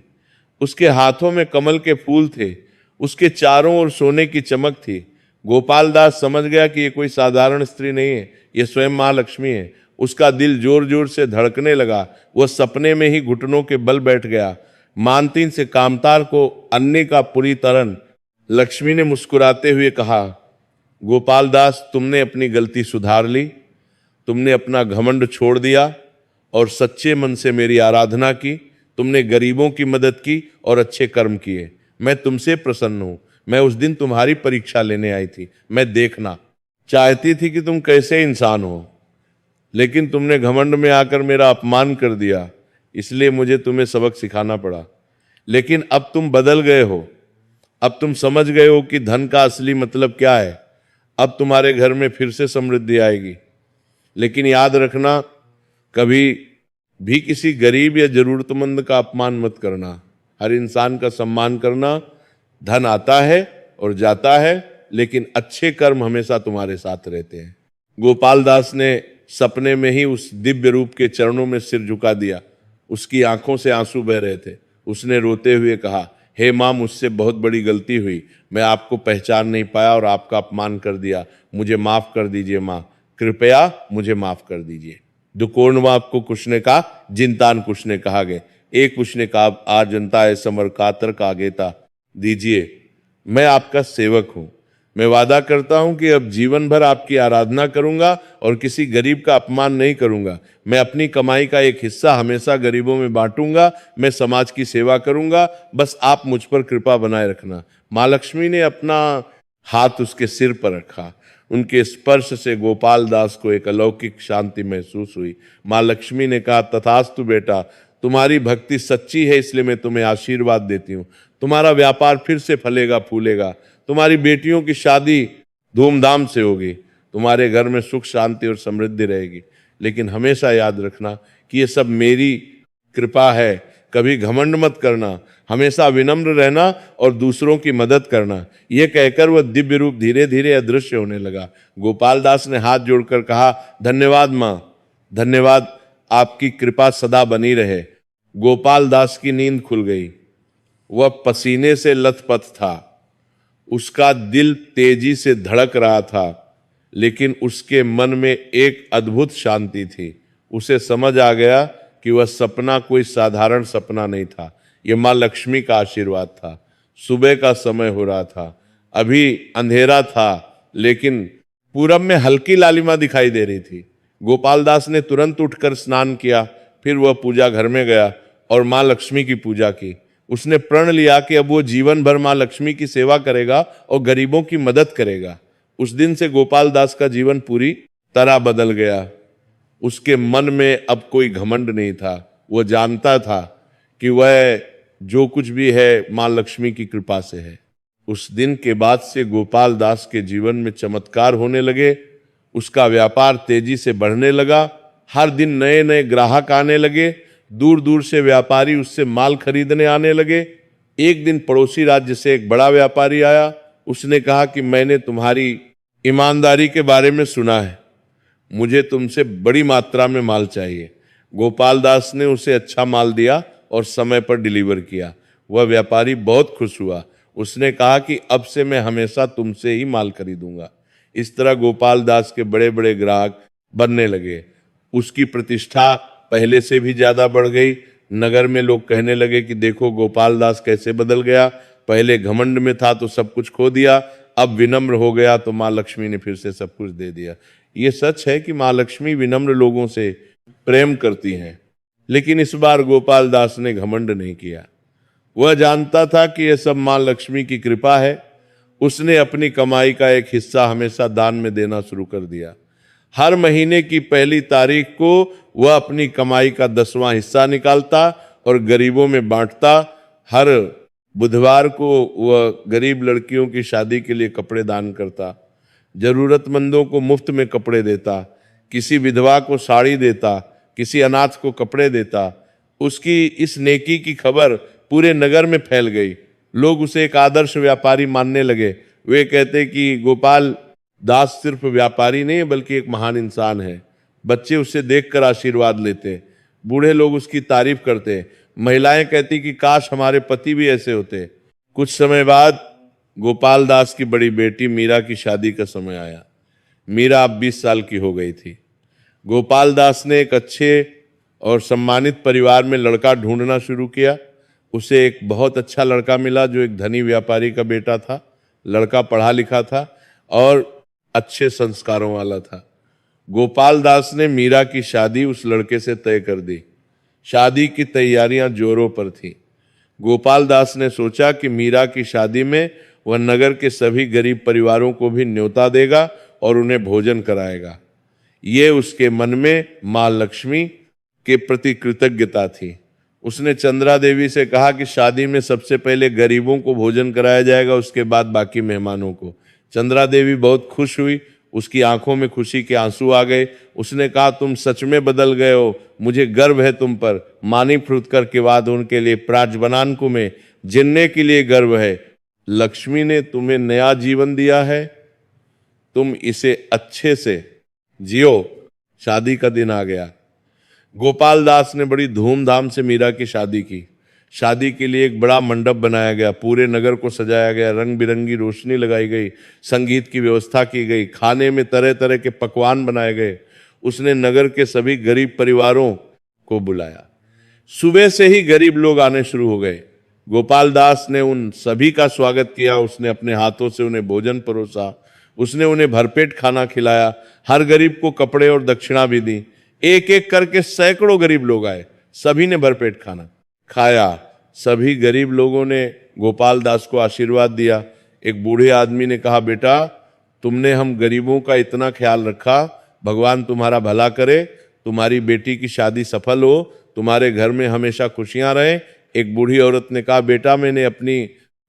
उसके हाथों में कमल के फूल थे, उसके चारों ओर सोने की चमक थी। गोपाल दास समझ गया कि ये कोई साधारण स्त्री नहीं है, ये स्वयं माँ लक्ष्मी है। उसका दिल जोर जोर से धड़कने लगा। वह सपने में ही घुटनों के बल बैठ गया। मानतीन से कामतार को अन्य का पुरी तरन। लक्ष्मी ने मुस्कुराते हुए कहा, गोपाल दास, तुमने अपनी गलती सुधार ली, तुमने अपना घमंड छोड़ दिया और सच्चे मन से मेरी आराधना की। तुमने गरीबों की मदद की और अच्छे कर्म किए। मैं तुमसे प्रसन्न हूं। मैं उस दिन तुम्हारी परीक्षा लेने आई थी। मैं देखना चाहती थी कि तुम कैसे इंसान हो, लेकिन तुमने घमंड में आकर मेरा अपमान कर दिया, इसलिए मुझे तुम्हें सबक सिखाना पड़ा। लेकिन अब तुम बदल गए हो, अब तुम समझ गए हो कि धन का असली मतलब क्या है। अब तुम्हारे घर में फिर से समृद्धि आएगी। लेकिन याद रखना, कभी भी किसी गरीब या जरूरतमंद का अपमान मत करना। हर इंसान का सम्मान करना, धन आता है और जाता है, लेकिन अच्छे कर्म हमेशा तुम्हारे साथ रहते हैं। गोपाल दास ने सपने में ही उस दिव्य रूप के चरणों में सिर झुका दिया। उसकी आंखों से आंसू बह रहे थे। उसने रोते हुए कहा, हे माँ, मुझसे बहुत बड़ी गलती हुई, मैं आपको पहचान नहीं पाया और आपका अपमान कर दिया, मुझे माफ कर दीजिए माँ, कृपया मुझे माफ कर दीजिए। दुकोण बाप को कुछ ने कहा, जिनतान कुछ ने कहा गए। एक कुछ ने कहा, आ जनता है समर कातर का गेता दीजिए, मैं आपका सेवक हूं, मैं वादा करता हूं कि अब जीवन भर आपकी आराधना करूंगा और किसी गरीब का अपमान नहीं करूंगा। मैं अपनी कमाई का एक हिस्सा हमेशा गरीबों में बांटूंगा, मैं समाज की सेवा करूंगा, बस आप मुझ पर कृपा बनाए रखना। माँ लक्ष्मी ने अपना हाथ उसके सिर पर रखा। उनके स्पर्श से गोपाल दास को एक अलौकिक शांति महसूस हुई। माँ लक्ष्मी ने कहा, तथास्तु बेटा, तुम्हारी भक्ति सच्ची है, इसलिए मैं तुम्हें आशीर्वाद देती हूँ। तुम्हारा व्यापार फिर से फलेगा फूलेगा, तुम्हारी बेटियों की शादी धूमधाम से होगी, तुम्हारे घर में सुख शांति और समृद्धि रहेगी। लेकिन हमेशा याद रखना कि ये सब मेरी कृपा है, कभी घमंड मत करना, हमेशा विनम्र रहना और दूसरों की मदद करना। यह कहकर वह दिव्य रूप धीरे धीरे अदृश्य होने लगा। गोपाल दास ने हाथ जोड़कर कहा, धन्यवाद माँ, धन्यवाद, आपकी कृपा सदा बनी रहे। गोपाल दास की नींद खुल गई। वह पसीने से लथपथ था, उसका दिल तेजी से धड़क रहा था, लेकिन उसके मन में एक अद्भुत शांति थी। उसे समझ आ गया कि वह सपना कोई साधारण सपना नहीं था, यह माँ लक्ष्मी का आशीर्वाद था। सुबह का समय हो रहा था, अभी अंधेरा था, लेकिन पूरब में हल्की लालिमा दिखाई दे रही थी। गोपाल दास ने तुरंत उठकर स्नान किया, फिर वह पूजा घर में गया और माँ लक्ष्मी की पूजा की। उसने प्रण लिया कि अब वो जीवन भर माँ लक्ष्मी की सेवा करेगा और गरीबों की मदद करेगा। उस दिन से गोपाल दास का जीवन पूरी तरह बदल गया। उसके मन में अब कोई घमंड नहीं था। वह जानता था कि वह जो कुछ भी है माँ लक्ष्मी की कृपा से है। उस दिन के बाद से गोपाल दास के जीवन में चमत्कार होने लगे। उसका व्यापार तेजी से बढ़ने लगा। हर दिन नए नए ग्राहक आने लगे। दूर दूर से व्यापारी उससे माल खरीदने आने लगे। एक दिन पड़ोसी राज्य से एक बड़ा व्यापारी आया। उसने कहा कि मैंने तुम्हारी ईमानदारी के बारे में सुना है, मुझे तुमसे बड़ी मात्रा में माल चाहिए। गोपाल दास ने उसे अच्छा माल दिया और समय पर डिलीवर किया। वह व्यापारी बहुत खुश हुआ। उसने कहा कि अब से मैं हमेशा तुमसे ही माल खरीदूंगा। इस तरह गोपाल दास के बड़े बड़े ग्राहक बनने लगे। उसकी प्रतिष्ठा पहले से भी ज्यादा बढ़ गई। नगर में लोग कहने लगे कि देखो गोपाल दास कैसे बदल गया, पहले घमंड में था तो सब कुछ खो दिया, अब विनम्र हो गया तो माँ लक्ष्मी ने फिर से सब कुछ दे दिया। ये सच है कि माँ लक्ष्मी विनम्र लोगों से प्रेम करती हैं, लेकिन इस बार गोपाल दास ने घमंड नहीं किया। वह जानता था कि यह सब माँ लक्ष्मी की कृपा है। उसने अपनी कमाई का एक हिस्सा हमेशा दान में देना शुरू कर दिया। हर महीने की पहली तारीख को वह अपनी कमाई का 10वां हिस्सा निकालता और गरीबों में बांटता। हर बुधवार को वह गरीब लड़कियों की शादी के लिए कपड़े दान करता, जरूरतमंदों को मुफ्त में कपड़े देता, किसी विधवा को साड़ी देता, किसी अनाथ को कपड़े देता। उसकी इस नेकी की खबर पूरे नगर में फैल गई। लोग उसे एक आदर्श व्यापारी मानने लगे। वे कहते कि गोपाल दास सिर्फ व्यापारी नहीं बल्कि एक महान इंसान है। बच्चे उसे देखकर आशीर्वाद लेते, बूढ़े लोग उसकी तारीफ करते, महिलाएं कहती कि काश हमारे पति भी ऐसे होते। कुछ समय बाद गोपाल दास की बड़ी बेटी मीरा की शादी का समय आया। मीरा अब 20 साल की हो गई थी। गोपाल दास ने एक अच्छे और सम्मानित परिवार में लड़का ढूंढना शुरू किया। उसे एक बहुत अच्छा लड़का मिला जो एक धनी व्यापारी का बेटा था। लड़का पढ़ा लिखा था और अच्छे संस्कारों वाला था। गोपाल दास ने मीरा की शादी उस लड़के से तय कर दी। शादी की तैयारियां जोरों पर थी। गोपाल दास ने सोचा कि मीरा की शादी में वह नगर के सभी गरीब परिवारों को भी न्योता देगा और उन्हें भोजन कराएगा। ये उसके मन में माँ लक्ष्मी के प्रति कृतज्ञता थी। उसने चंद्रा देवी से कहा कि शादी में सबसे पहले गरीबों को भोजन कराया जाएगा, उसके बाद बाकी मेहमानों को। चंद्रा देवी बहुत खुश हुई, उसकी आंखों में खुशी के आंसू आ गए। उसने कहा, तुम सच में बदल गए हो, मुझे गर्व है तुम पर। मानी फुटकर के बाद उनके लिए प्राज बनान को में जिनने के लिए गर्व है। लक्ष्मी ने तुम्हें नया जीवन दिया है, तुम इसे अच्छे से जियो, शादी का दिन आ गया। गोपाल दास ने बड़ी धूमधाम से मीरा की शादी की। शादी के लिए एक बड़ा मंडप बनाया गया, पूरे नगर को सजाया गया, रंग बिरंगी रोशनी लगाई गई, संगीत की व्यवस्था की गई, खाने में तरह तरह के पकवान बनाए गए। उसने नगर के सभी गरीब परिवारों को बुलाया। सुबह से ही गरीब लोग आने शुरू हो गए। गोपाल दास ने उन सभी का स्वागत किया। उसने अपने हाथों से उन्हें भोजन परोसा, उसने उन्हें भरपेट खाना खिलाया, हर गरीब को कपड़े और दक्षिणा भी दी। एक एक करके सैकड़ों गरीब लोग आए, सभी ने भरपेट खाना खाया। सभी गरीब लोगों ने गोपाल दास को आशीर्वाद दिया। एक बूढ़े आदमी ने कहा, बेटा तुमने हम गरीबों का इतना ख्याल रखा, भगवान तुम्हारा भला करे, तुम्हारी बेटी की शादी सफल हो, तुम्हारे घर में हमेशा खुशियां रहे। एक बूढ़ी औरत ने कहा, बेटा मैंने अपनी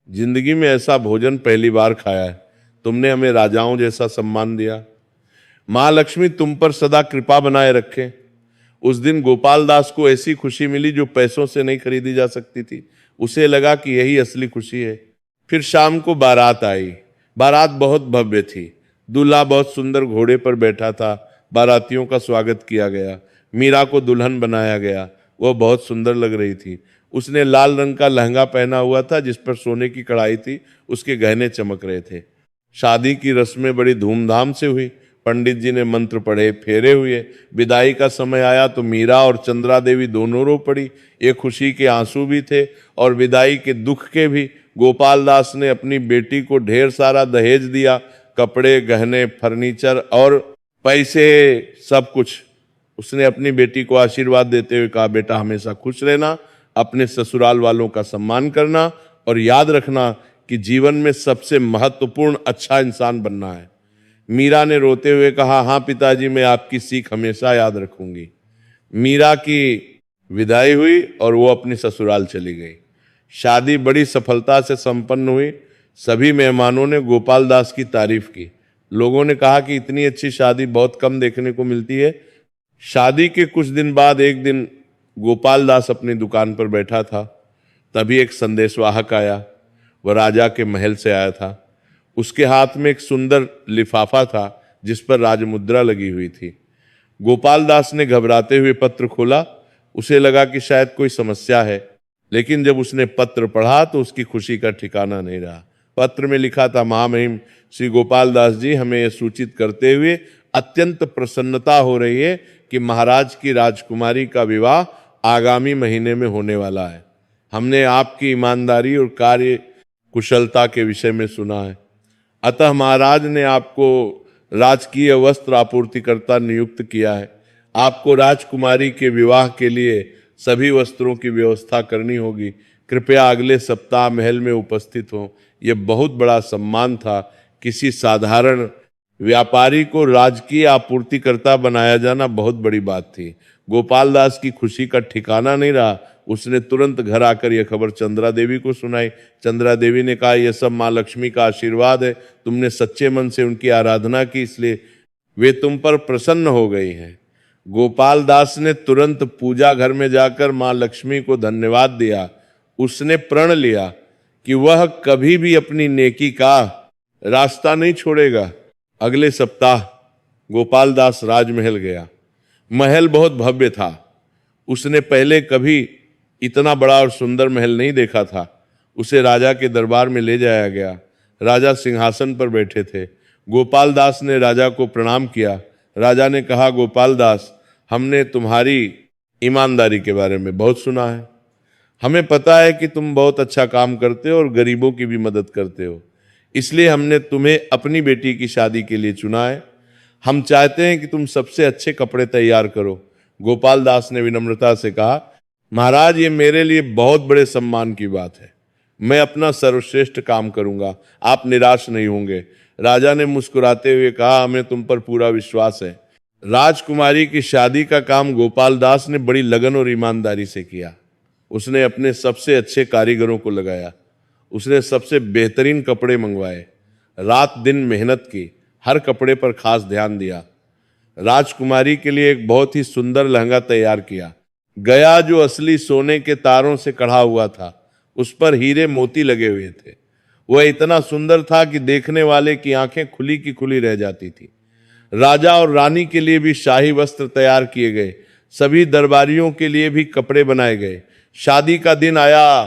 जिंदगी में ऐसा भोजन पहली बार खाया है, तुमने हमें राजाओं जैसा सम्मान दिया। माँ लक्ष्मी तुम पर सदा कृपा बनाए रखे। उस दिन गोपाल दास को ऐसी खुशी मिली जो पैसों से नहीं खरीदी जा सकती थी। उसे लगा कि यही असली खुशी है। फिर शाम को बारात आई। बारात बहुत भव्य थी। दूल्हा बहुत सुंदर घोड़े पर बैठा था। बारातियों का स्वागत किया गया। मीरा को दुल्हन बनाया गया। वह बहुत सुंदर लग रही थी। उसने लाल रंग का लहंगा पहना हुआ था जिस पर सोने की कढ़ाई थी, उसके गहने चमक रहे थे। शादी की रस्में बड़ी धूमधाम से हुई। पंडित जी ने मंत्र पढ़े, फेरे हुए। विदाई का समय आया तो मीरा और चंद्रा देवी दोनों रो पड़ी। ये खुशी के आंसू भी थे और विदाई के दुख के भी। गोपाल दास ने अपनी बेटी को ढेर सारा दहेज दिया, कपड़े, गहने, फर्नीचर और पैसे, सब कुछ। उसने अपनी बेटी को आशीर्वाद देते हुए कहा, बेटा हमेशा खुश रहना, अपने ससुराल वालों का सम्मान करना और याद रखना कि जीवन में सबसे महत्वपूर्ण अच्छा इंसान बनना है। मीरा ने रोते हुए कहा, हाँ पिताजी, मैं आपकी सीख हमेशा याद रखूंगी। मीरा की विदाई हुई और वो अपनी ससुराल चली गई। शादी बड़ी सफलता से संपन्न हुई। सभी मेहमानों ने गोपाल दास की तारीफ की। लोगों ने कहा कि इतनी अच्छी शादी बहुत कम देखने को मिलती है। शादी के कुछ दिन बाद एक दिन गोपाल दास अपनी दुकान पर बैठा था, तभी एक संदेशवाहक आया। वह राजा के महल से आया था। उसके हाथ में एक सुंदर लिफाफा था जिस पर राजमुद्रा लगी हुई थी। गोपाल दास ने घबराते हुए पत्र खोला। उसे लगा कि शायद कोई समस्या है, लेकिन जब उसने पत्र पढ़ा तो उसकी खुशी का ठिकाना नहीं रहा। पत्र में लिखा था, महामहिम श्री गोपाल दास जी, हमें यह सूचित करते हुए अत्यंत प्रसन्नता हो रही है कि महाराज की राजकुमारी का विवाह आगामी महीने में होने वाला है। हमने आपकी ईमानदारी और कार्य कुशलता के विषय में सुना है, अतः महाराज ने आपको राजकीय वस्त्र आपूर्तिकर्ता नियुक्त किया है। आपको राजकुमारी के विवाह के लिए सभी वस्त्रों की व्यवस्था करनी होगी। कृपया अगले सप्ताह महल में उपस्थित हों। यह बहुत बड़ा सम्मान था। किसी साधारण व्यापारी को राजकीय आपूर्तिकर्ता बनाया जाना बहुत बड़ी बात थी। गोपाल दास की खुशी का ठिकाना नहीं रहा। उसने तुरंत घर आकर यह खबर चंद्रा देवी को सुनाई। चंद्रा देवी ने कहा, यह सब माँ लक्ष्मी का आशीर्वाद है। तुमने सच्चे मन से उनकी आराधना की, इसलिए वे तुम पर प्रसन्न हो गई हैं। गोपाल दास ने तुरंत पूजा घर में जाकर माँ लक्ष्मी को धन्यवाद दिया। उसने प्रण लिया कि वह कभी भी अपनी नेकी का रास्ता नहीं छोड़ेगा। अगले सप्ताह गोपाल दास राजमहल गया। महल बहुत भव्य था। उसने पहले कभी इतना बड़ा और सुंदर महल नहीं देखा था। उसे राजा के दरबार में ले जाया गया। राजा सिंहासन पर बैठे थे। गोपाल दास ने राजा को प्रणाम किया। राजा ने कहा, गोपाल दास, हमने तुम्हारी ईमानदारी के बारे में बहुत सुना है। हमें पता है कि तुम बहुत अच्छा काम करते हो और गरीबों की भी मदद करते हो, इसलिए हमने तुम्हें अपनी बेटी की शादी के लिए चुना है। हम चाहते हैं कि तुम सबसे अच्छे कपड़े तैयार करो। गोपाल दास ने विनम्रता से कहा, महाराज, ये मेरे लिए बहुत बड़े सम्मान की बात है। मैं अपना सर्वश्रेष्ठ काम करूंगा, आप निराश नहीं होंगे। राजा ने मुस्कुराते हुए कहा, हमें तुम पर पूरा विश्वास है। राजकुमारी की शादी का काम गोपाल दास ने बड़ी लगन और ईमानदारी से किया। उसने अपने सबसे अच्छे कारीगरों को लगाया। उसने सबसे बेहतरीन कपड़े मंगवाए। रात दिन मेहनत की, हर कपड़े पर खास ध्यान दिया। राजकुमारी के लिए एक बहुत ही सुंदर लहंगा तैयार किया। गया जो असली सोने के तारों से कढ़ा हुआ था, उस पर हीरे मोती लगे हुए थे। वह इतना सुंदर था कि देखने वाले की आंखें खुली की खुली रह जाती थी। राजा और रानी के लिए भी शाही वस्त्र तैयार किए गए, सभी दरबारियों के लिए भी कपड़े बनाए गए। शादी का दिन आया,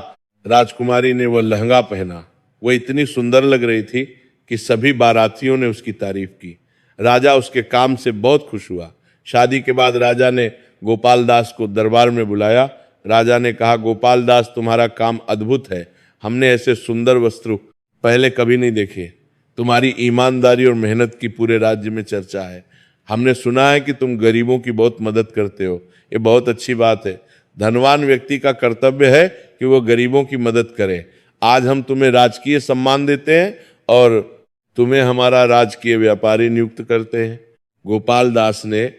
राजकुमारी ने वह लहंगा पहना। वह इतनी सुंदर लग रही थी कि सभी बारातियों ने उसकी तारीफ की। राजा उसके काम से बहुत खुश हुआ। शादी के बाद राजा ने गोपाल दास को दरबार में बुलाया। राजा ने कहा, गोपाल दास, तुम्हारा काम अद्भुत है। हमने ऐसे सुंदर वस्त्र पहले कभी नहीं देखे। तुम्हारी ईमानदारी और मेहनत की पूरे राज्य में चर्चा है। हमने सुना है कि तुम गरीबों की बहुत मदद करते हो। ये बहुत अच्छी बात है। धनवान व्यक्ति का कर्तव्य है कि वो गरीबों की मदद करे। आज हम तुम्हें राजकीय सम्मान देते हैं और तुम्हें हमारा राजकीय व्यापारी नियुक्त करते हैं। गोपाल दास ने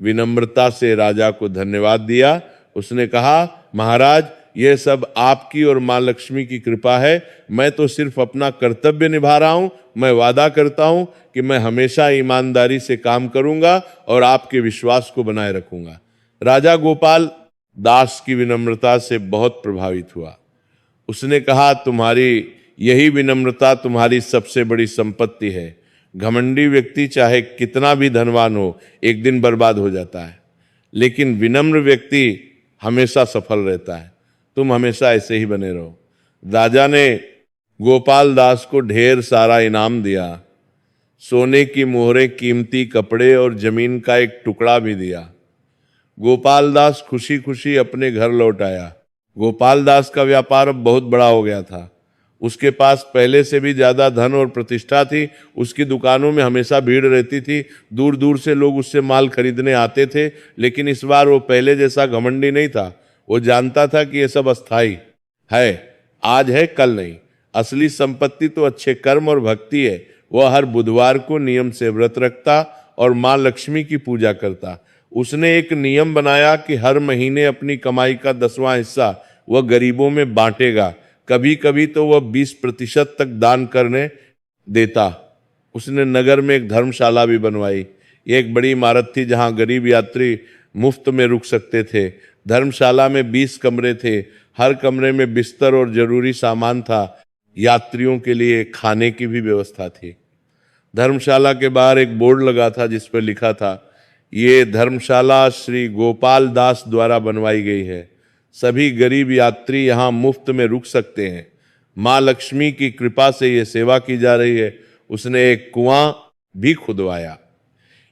विनम्रता से राजा को धन्यवाद दिया। उसने कहा, महाराज, यह सब आपकी और मां लक्ष्मी की कृपा है। मैं तो सिर्फ अपना कर्तव्य निभा रहा हूं। मैं वादा करता हूं कि मैं हमेशा ईमानदारी से काम करूंगा और आपके विश्वास को बनाए रखूंगा। राजा गोपाल दास की विनम्रता से बहुत प्रभावित हुआ। उसने कहा, तुम्हारी यही विनम्रता तुम्हारी सबसे बड़ी संपत्ति है। घमंडी व्यक्ति चाहे कितना भी धनवान हो, एक दिन बर्बाद हो जाता है, लेकिन विनम्र व्यक्ति हमेशा सफल रहता है। तुम हमेशा ऐसे ही बने रहो। राजा ने गोपाल दास को ढेर सारा इनाम दिया। सोने की मोहरें, कीमती कपड़े और जमीन का एक टुकड़ा भी दिया। गोपाल दास खुशी खुशी अपने घर लौट आया। गोपाल दास का व्यापार अब बहुत बड़ा हो गया था। उसके पास पहले से भी ज्यादा धन और प्रतिष्ठा थी। उसकी दुकानों में हमेशा भीड़ रहती थी। दूर दूर से लोग उससे माल खरीदने आते थे। लेकिन इस बार वो पहले जैसा घमंडी नहीं था। वो जानता था कि ये सब अस्थाई है, आज है कल नहीं। असली संपत्ति तो अच्छे कर्म और भक्ति है। वह हर बुधवार को नियम से व्रत रखता और मां लक्ष्मी की पूजा करता। उसने एक नियम बनाया कि हर महीने अपनी कमाई का 10वां हिस्सा वह गरीबों में बांटेगा। कभी कभी तो वह 20% तक दान करने देता। उसने नगर में एक धर्मशाला भी बनवाई। ये एक बड़ी इमारत थी जहां गरीब यात्री मुफ्त में रुक सकते थे। धर्मशाला में 20 कमरे थे। हर कमरे में बिस्तर और जरूरी सामान था। यात्रियों के लिए खाने की भी व्यवस्था थी। धर्मशाला के बाहर एक बोर्ड लगा था जिस पर लिखा था, ये धर्मशाला श्री गोपाल दास द्वारा बनवाई गई है। सभी गरीब यात्री यहाँ मुफ्त में रुक सकते हैं। माँ लक्ष्मी की कृपा से ये सेवा की जा रही है। उसने एक कुआं भी खुदवाया।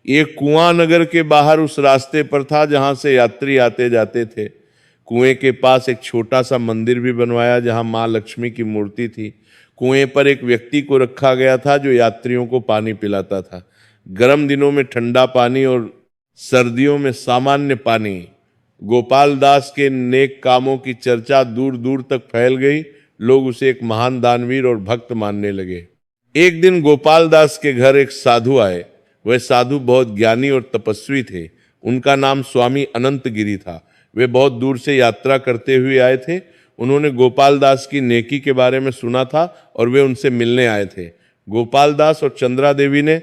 ये कुआं नगर के बाहर उस रास्ते पर था जहां से यात्री आते जाते थे। कुएं के पास एक छोटा सा मंदिर भी बनवाया जहां माँ लक्ष्मी की मूर्ति थी। कुएं पर एक व्यक्ति को रखा गया था जो यात्रियों को पानी पिलाता था। गर्म दिनों में ठंडा पानी और सर्दियों में सामान्य पानी। गोपाल दास के नेक कामों की चर्चा दूर दूर तक फैल गई। लोग उसे एक महान दानवीर और भक्त मानने लगे। एक दिन गोपाल दास के घर एक साधु आए। वह साधु बहुत ज्ञानी और तपस्वी थे। उनका नाम स्वामी अनंत गिरी था। वे बहुत दूर से यात्रा करते हुए आए थे। उन्होंने गोपाल दास की नेकी के बारे में सुना था और वे उनसे मिलने आए थे। गोपाल दास और चंद्रा देवी ने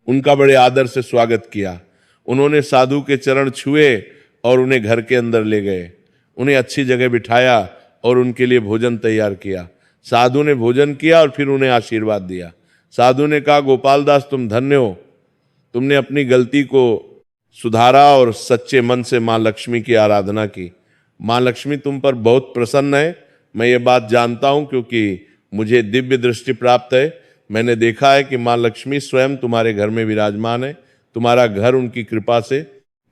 उनका बड़े आदर से स्वागत किया। उन्होंने साधु के चरण छुए और उन्हें घर के अंदर ले गए। उन्हें अच्छी जगह बिठाया और उनके लिए भोजन तैयार किया। साधु ने भोजन किया और फिर उन्हें आशीर्वाद दिया। साधु ने कहा, गोपाल दास, तुम धन्य हो। तुमने अपनी गलती को सुधारा और सच्चे मन से माँ लक्ष्मी की आराधना की। माँ लक्ष्मी तुम पर बहुत प्रसन्न है। मैं ये बात जानता हूँ क्योंकि मुझे दिव्य दृष्टि प्राप्त है। मैंने देखा है कि माँ लक्ष्मी स्वयं तुम्हारे घर में विराजमान है। तुम्हारा घर उनकी कृपा से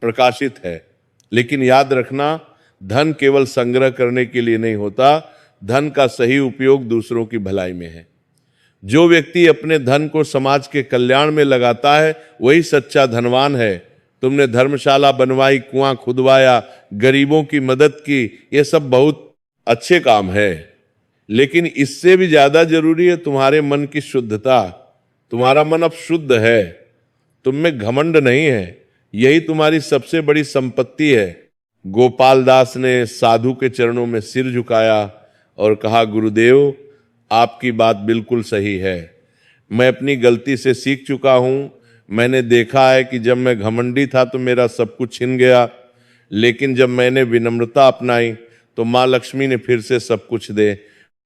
प्रकाशित है। लेकिन याद रखना, धन केवल संग्रह करने के लिए नहीं होता। धन का सही उपयोग दूसरों की भलाई में है। जो व्यक्ति अपने धन को समाज के कल्याण में लगाता है वही सच्चा धनवान है। तुमने धर्मशाला बनवाई, कुआं खुदवाया, गरीबों की मदद की, ये सब बहुत अच्छे काम है। लेकिन इससे भी ज्यादा जरूरी है तुम्हारे मन की शुद्धता। तुम्हारा मन अब शुद्ध है, तुम में घमंड नहीं है। यही तुम्हारी सबसे बड़ी संपत्ति है। गोपाल दास ने साधु के चरणों में सिर झुकाया और कहा, गुरुदेव, आपकी बात बिल्कुल सही है। मैं अपनी गलती से सीख चुका हूं। मैंने देखा है कि जब मैं घमंडी था तो मेरा सब कुछ छिन गया, लेकिन जब मैंने विनम्रता अपनाई तो माँ लक्ष्मी ने फिर से सब कुछ दे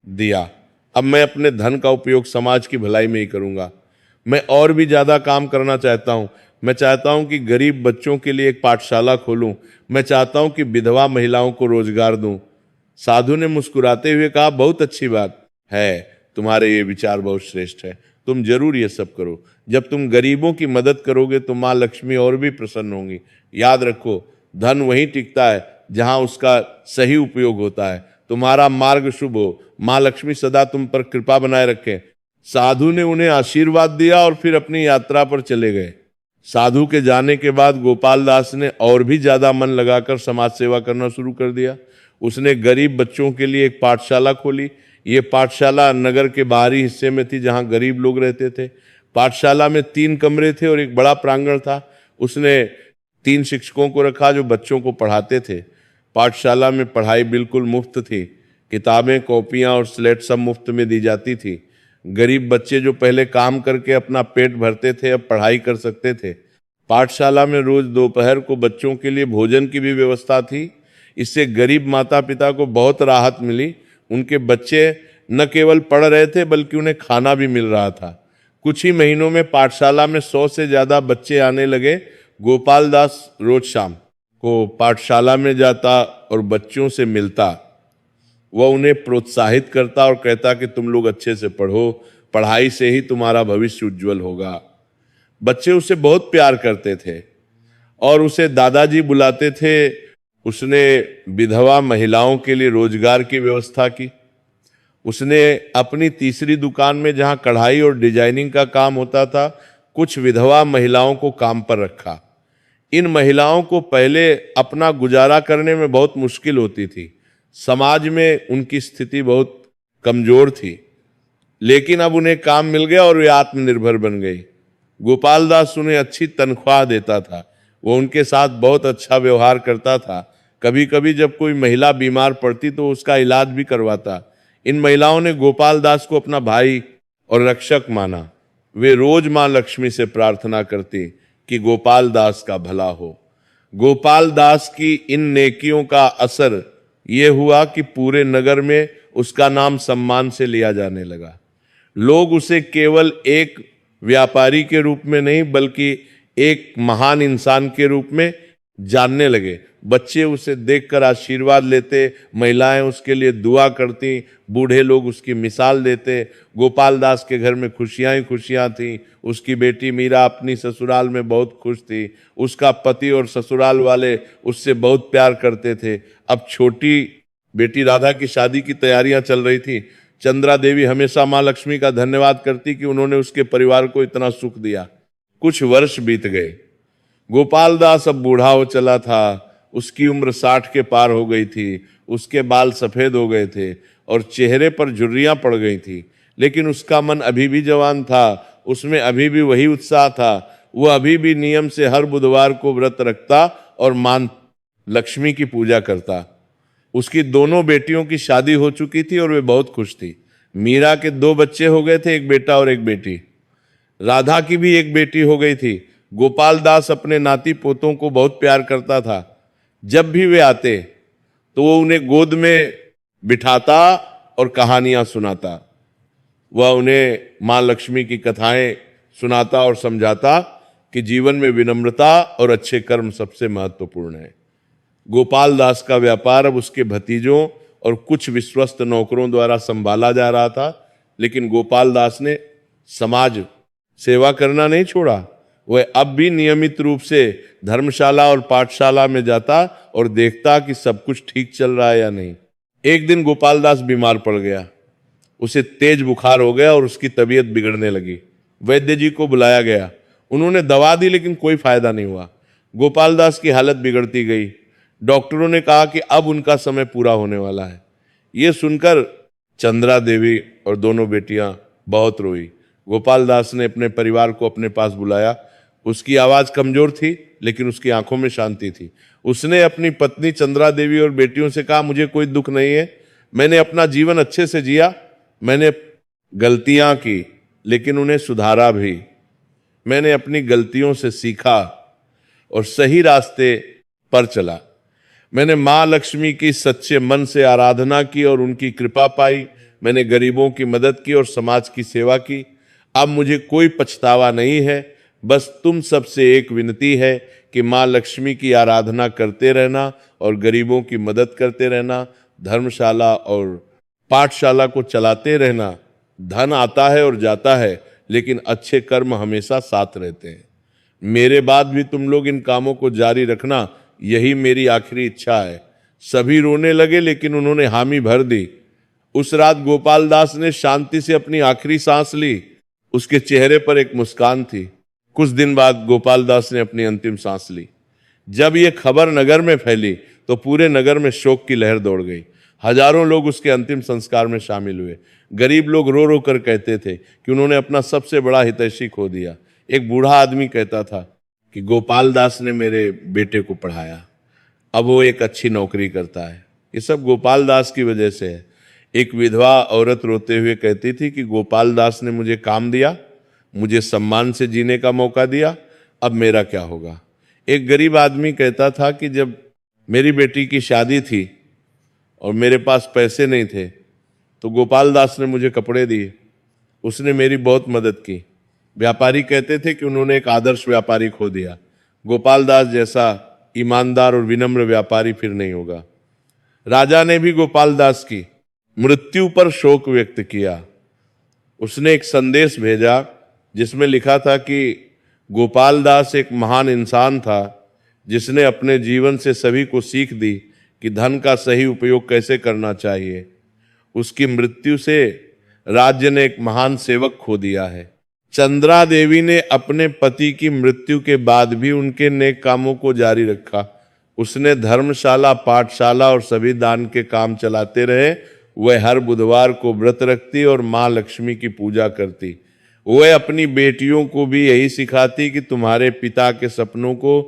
दिया। अब मैं अपने धन का उपयोग समाज की भलाई में ही करूंगा। मैं और भी ज्यादा काम करना चाहता हूं। मैं चाहता हूं कि गरीब बच्चों के लिए एक पाठशाला खोलूं। मैं चाहता हूं कि विधवा महिलाओं को रोजगार दूं। साधु ने मुस्कुराते हुए कहा, बहुत अच्छी बात है, तुम्हारे ये विचार बहुत श्रेष्ठ है, तुम जरूर ये सब करो। जब तुम गरीबों की मदद करोगे तो माँ लक्ष्मी और भी प्रसन्न होंगी। याद रखो, धन वहीं टिकता है जहां उसका सही उपयोग होता है। तुम्हारा मार्ग शुभ हो, माँ लक्ष्मी सदा तुम पर कृपा बनाए रखे। साधु ने उन्हें आशीर्वाद दिया और फिर अपनी यात्रा पर चले गए। साधु के जाने के बाद गोपाल दास ने और भी ज्यादा मन लगाकर समाज सेवा करना शुरू कर दिया। उसने गरीब बच्चों के लिए एक पाठशाला खोली। ये पाठशाला नगर के बाहरी हिस्से में थी जहां गरीब लोग रहते थे। पाठशाला में 3 कमरे थे और एक बड़ा प्रांगण था। उसने 3 शिक्षकों को रखा जो बच्चों को पढ़ाते थे। पाठशाला में पढ़ाई बिल्कुल मुफ्त थी। किताबें, कॉपियां और स्लेट सब मुफ्त में दी जाती थी। गरीब बच्चे जो पहले काम करके अपना पेट भरते थे अब पढ़ाई कर सकते थे। पाठशाला में रोज दोपहर को बच्चों के लिए भोजन की भी व्यवस्था थी। इससे गरीब माता पिता को बहुत राहत मिली। उनके बच्चे न केवल पढ़ रहे थे बल्कि उन्हें खाना भी मिल रहा था। कुछ ही महीनों में पाठशाला में 100 से ज्यादा बच्चे आने लगे। गोपाल दास रोज शाम को पाठशाला में जाता और बच्चों से मिलता। वह उन्हें प्रोत्साहित करता और कहता कि तुम लोग अच्छे से पढ़ो, पढ़ाई से ही तुम्हारा भविष्य उज्जवल होगा। बच्चे उसे बहुत प्यार करते थे और उसे दादाजी बुलाते थे। उसने विधवा महिलाओं के लिए रोजगार की व्यवस्था की। उसने अपनी तीसरी दुकान में जहां कढ़ाई और डिजाइनिंग का काम होता था, कुछ विधवा महिलाओं को काम पर रखा। इन महिलाओं को पहले अपना गुजारा करने में बहुत मुश्किल होती थी। समाज में उनकी स्थिति बहुत कमजोर थी, लेकिन अब उन्हें काम मिल गया और वे आत्मनिर्भर बन गई। गोपाल दास उन्हें अच्छी तनख्वाह देता था। वो उनके साथ बहुत अच्छा व्यवहार करता था। कभी कभी जब कोई महिला बीमार पड़ती तो उसका इलाज भी करवाता। इन महिलाओं ने गोपाल दास को अपना भाई और रक्षक माना। वे रोज मां लक्ष्मी से प्रार्थना करती कि गोपाल दास का भला हो। गोपाल दास की इन नेकियों का असर ये हुआ कि पूरे नगर में उसका नाम सम्मान से लिया जाने लगा। लोग उसे केवल एक व्यापारी के रूप में नहीं बल्कि एक महान इंसान के रूप में जानने लगे। बच्चे उसे देखकर आशीर्वाद लेते, महिलाएं उसके लिए दुआ करती, बूढ़े लोग उसकी मिसाल देते। गोपाल दास के घर में खुशियां ही खुशियां थी। उसकी बेटी मीरा अपनी ससुराल में बहुत खुश थी। उसका पति और ससुराल वाले उससे बहुत प्यार करते थे। अब छोटी बेटी राधा की शादी की तैयारियां चल रही थी। चंद्रा देवी हमेशा मां लक्ष्मी का धन्यवाद करती कि उन्होंने उसके परिवार को इतना सुख दिया। कुछ वर्ष बीत गए। गोपाल दास अब बूढ़ा हो चला था। उसकी उम्र 60 के पार हो गई थी। उसके बाल सफेद हो गए थे और चेहरे पर झुर्रियां पड़ गई थी, लेकिन उसका मन अभी भी जवान था। उसमें अभी भी वही उत्साह था। वह अभी भी नियम से हर बुधवार को व्रत रखता और मां लक्ष्मी की पूजा करता। उसकी दोनों बेटियों की शादी हो चुकी थी और वे बहुत खुश थी। मीरा के 2 बच्चे हो गए थे, एक बेटा और एक बेटी। राधा की भी एक बेटी हो गई थी। गोपाल दास अपने नाती पोतों को बहुत प्यार करता था। जब भी वे आते तो वो उन्हें गोद में बिठाता और कहानियां सुनाता। वह उन्हें मां लक्ष्मी की कथाएं सुनाता और समझाता कि जीवन में विनम्रता और अच्छे कर्म सबसे महत्वपूर्ण है। गोपाल दास का व्यापार अब उसके भतीजों और कुछ विश्वस्त नौकरों द्वारा संभाला जा रहा था, लेकिन गोपाल दास ने समाज सेवा करना नहीं छोड़ा। वह अब भी नियमित रूप से धर्मशाला और पाठशाला में जाता और देखता कि सब कुछ ठीक चल रहा है या नहीं। एक दिन गोपाल दास बीमार पड़ गया। उसे तेज बुखार हो गया और उसकी तबीयत बिगड़ने लगी। वैद्य जी को बुलाया गया। उन्होंने दवा दी लेकिन कोई फायदा नहीं हुआ। गोपाल दास की हालत बिगड़ती गई। डॉक्टरों ने कहा कि अब उनका समय पूरा होने वाला है। ये सुनकर चंद्रा देवी और दोनों बेटियां बहुत रोई। गोपाल दास ने अपने परिवार को अपने पास बुलाया। उसकी आवाज कमजोर थी लेकिन उसकी आंखों में शांति थी। उसने अपनी पत्नी चंद्रा देवी और बेटियों से कहा, मुझे कोई दुख नहीं है। मैंने अपना जीवन अच्छे से जिया। मैंने गलतियां की लेकिन उन्हें सुधारा भी। मैंने अपनी गलतियों से सीखा और सही रास्ते पर चला। मैंने मां लक्ष्मी की सच्चे मन से आराधना की और उनकी कृपा पाई। मैंने गरीबों की मदद की और समाज की सेवा की। अब मुझे कोई पछतावा नहीं है। बस तुम सबसे एक विनती है कि माँ लक्ष्मी की आराधना करते रहना और गरीबों की मदद करते रहना, धर्मशाला और पाठशाला को चलाते रहना। धन आता है और जाता है, लेकिन अच्छे कर्म हमेशा साथ रहते हैं। मेरे बाद भी तुम लोग इन कामों को जारी रखना, यही मेरी आखिरी इच्छा है। सभी रोने लगे, लेकिन उन्होंने हामी भर दी। उस रात गोपाल दास ने शांति से अपनी आखिरी सांस ली। उसके चेहरे पर एक मुस्कान थी। कुछ दिन बाद गोपाल दास ने अपनी अंतिम सांस ली। जब यह खबर नगर में फैली तो पूरे नगर में शोक की लहर दौड़ गई। हजारों लोग उसके अंतिम संस्कार में शामिल हुए। गरीब लोग रो रो कर कहते थे कि उन्होंने अपना सबसे बड़ा हितैषी खो दिया। एक बूढ़ा आदमी कहता था कि गोपाल दास ने मेरे बेटे को पढ़ाया, अब वो एक अच्छी नौकरी करता है। ये सब गोपाल दास की वजह से है। एक विधवा औरत रोते हुए कहती थी कि गोपाल दास ने मुझे काम दिया, मुझे सम्मान से जीने का मौका दिया, अब मेरा क्या होगा। एक गरीब आदमी कहता था कि जब मेरी बेटी की शादी थी और मेरे पास पैसे नहीं थे तो गोपाल दास ने मुझे कपड़े दिए, उसने मेरी बहुत मदद की। व्यापारी कहते थे कि उन्होंने एक आदर्श व्यापारी खो दिया। गोपाल दास जैसा ईमानदार और विनम्र व्यापारी फिर नहीं होगा। राजा ने भी गोपाल दास की मृत्यु पर शोक व्यक्त किया। उसने एक संदेश भेजा जिसमें लिखा था कि गोपाल दास एक महान इंसान था जिसने अपने जीवन से सभी को सीख दी कि धन का सही उपयोग कैसे करना चाहिए। उसकी मृत्यु से राज्य ने एक महान सेवक खो दिया है। चंद्रा देवी ने अपने पति की मृत्यु के बाद भी उनके नेक कामों को जारी रखा। उसने धर्मशाला, पाठशाला और सभी दान के काम चलाते रहे। वह हर बुधवार को व्रत रखती और माँ लक्ष्मी की पूजा करती। वह अपनी बेटियों को भी यही सिखाती कि तुम्हारे पिता के सपनों को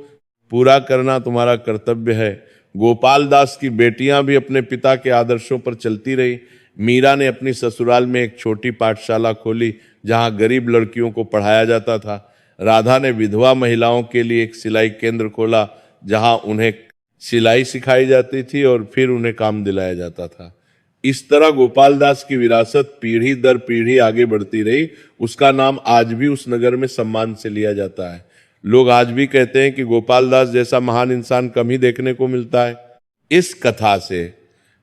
पूरा करना तुम्हारा कर्तव्य है। गोपाल दास की बेटियां भी अपने पिता के आदर्शों पर चलती रही। मीरा ने अपनी ससुराल में एक छोटी पाठशाला खोली जहां गरीब लड़कियों को पढ़ाया जाता था। राधा ने विधवा महिलाओं के लिए एक सिलाई केंद्र खोला जहां उन्हें सिलाई सिखाई जाती थी और फिर उन्हें काम दिलाया जाता था। इस तरह गोपाल दास की विरासत पीढ़ी दर पीढ़ी आगे बढ़ती रही। उसका नाम आज भी उस नगर में सम्मान से लिया जाता है। लोग आज भी कहते हैं कि गोपाल दास जैसा महान इंसान कम ही देखने को मिलता है। इस कथा से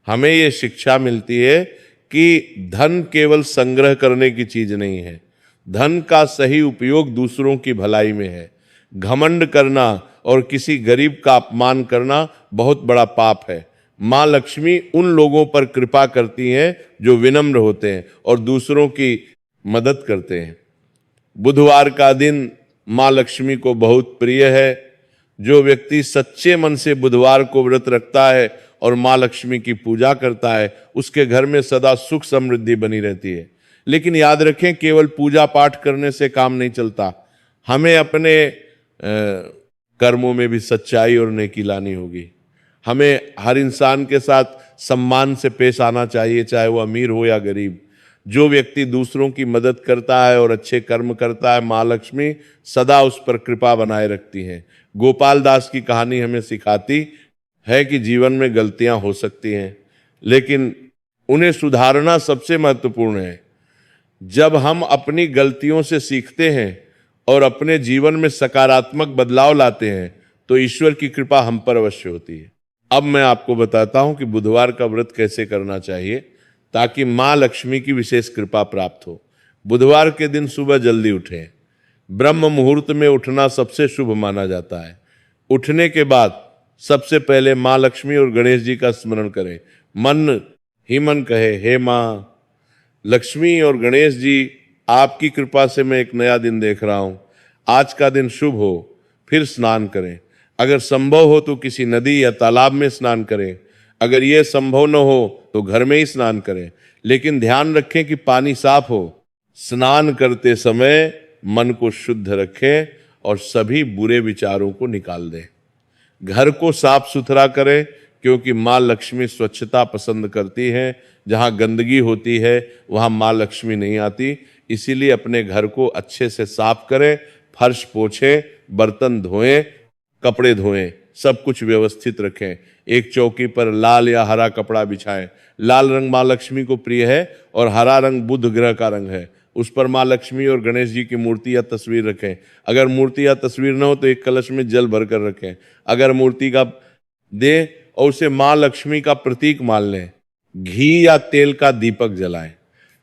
हमें ये शिक्षा मिलती है कि धन केवल संग्रह करने की चीज नहीं है। धन का सही उपयोग दूसरों की भलाई में है। घमंड करना और किसी गरीब का अपमान करना बहुत बड़ा पाप है। माँ लक्ष्मी उन लोगों पर कृपा करती हैं जो विनम्र होते हैं और दूसरों की मदद करते हैं। बुधवार का दिन माँ लक्ष्मी को बहुत प्रिय है। जो व्यक्ति सच्चे मन से बुधवार को व्रत रखता है और माँ लक्ष्मी की पूजा करता है, उसके घर में सदा सुख समृद्धि बनी रहती है। लेकिन याद रखें, केवल पूजा पाठ करने से काम नहीं चलता। हमें अपने कर्मों में भी सच्चाई और नेकी लानी होगी। हमें हर इंसान के साथ सम्मान से पेश आना चाहिए, चाहे वो अमीर हो या गरीब। जो व्यक्ति दूसरों की मदद करता है और अच्छे कर्म करता है, माँ लक्ष्मी सदा उस पर कृपा बनाए रखती हैं। गोपाल दास की कहानी हमें सिखाती है कि जीवन में गलतियां हो सकती हैं, लेकिन उन्हें सुधारना सबसे महत्वपूर्ण है। जब हम अपनी गलतियों से सीखते हैं और अपने जीवन में सकारात्मक बदलाव लाते हैं तो ईश्वर की कृपा हम पर अवश्य होती है। अब मैं आपको बताता हूं कि बुधवार का व्रत कैसे करना चाहिए ताकि माँ लक्ष्मी की विशेष कृपा प्राप्त हो। बुधवार के दिन सुबह जल्दी उठें। ब्रह्म मुहूर्त में उठना सबसे शुभ माना जाता है। उठने के बाद सबसे पहले माँ लक्ष्मी और गणेश जी का स्मरण करें। मन ही मन कहे, हे माँ लक्ष्मी और गणेश जी, आपकी कृपा से मैं एक नया दिन देख रहा हूं। आज का दिन शुभ हो। फिर स्नान करें। अगर संभव हो तो किसी नदी या तालाब में स्नान करें। अगर यह संभव न हो तो घर में ही स्नान करें, लेकिन ध्यान रखें कि पानी साफ हो। स्नान करते समय मन को शुद्ध रखें और सभी बुरे विचारों को निकाल दें। घर को साफ सुथरा करें, क्योंकि माँ लक्ष्मी स्वच्छता पसंद करती हैं। जहाँ गंदगी होती है वहाँ माँ लक्ष्मी नहीं आती। इसीलिए अपने घर को अच्छे से साफ करें, फर्श पोछें, बर्तन धोएं, कपड़े धोएं, सब कुछ व्यवस्थित रखें। एक चौकी पर लाल या हरा कपड़ा बिछाएं। लाल रंग माँ लक्ष्मी को प्रिय है और हरा रंग बुध ग्रह का रंग है। उस पर माँ लक्ष्मी और गणेश जी की मूर्ति या तस्वीर रखें। अगर मूर्ति या तस्वीर न हो तो एक कलश में जल भर कर रखें। अगर मूर्ति का दें और उसे माँ लक्ष्मी का प्रतीक मान लें। घी या तेल का दीपक जलाएं।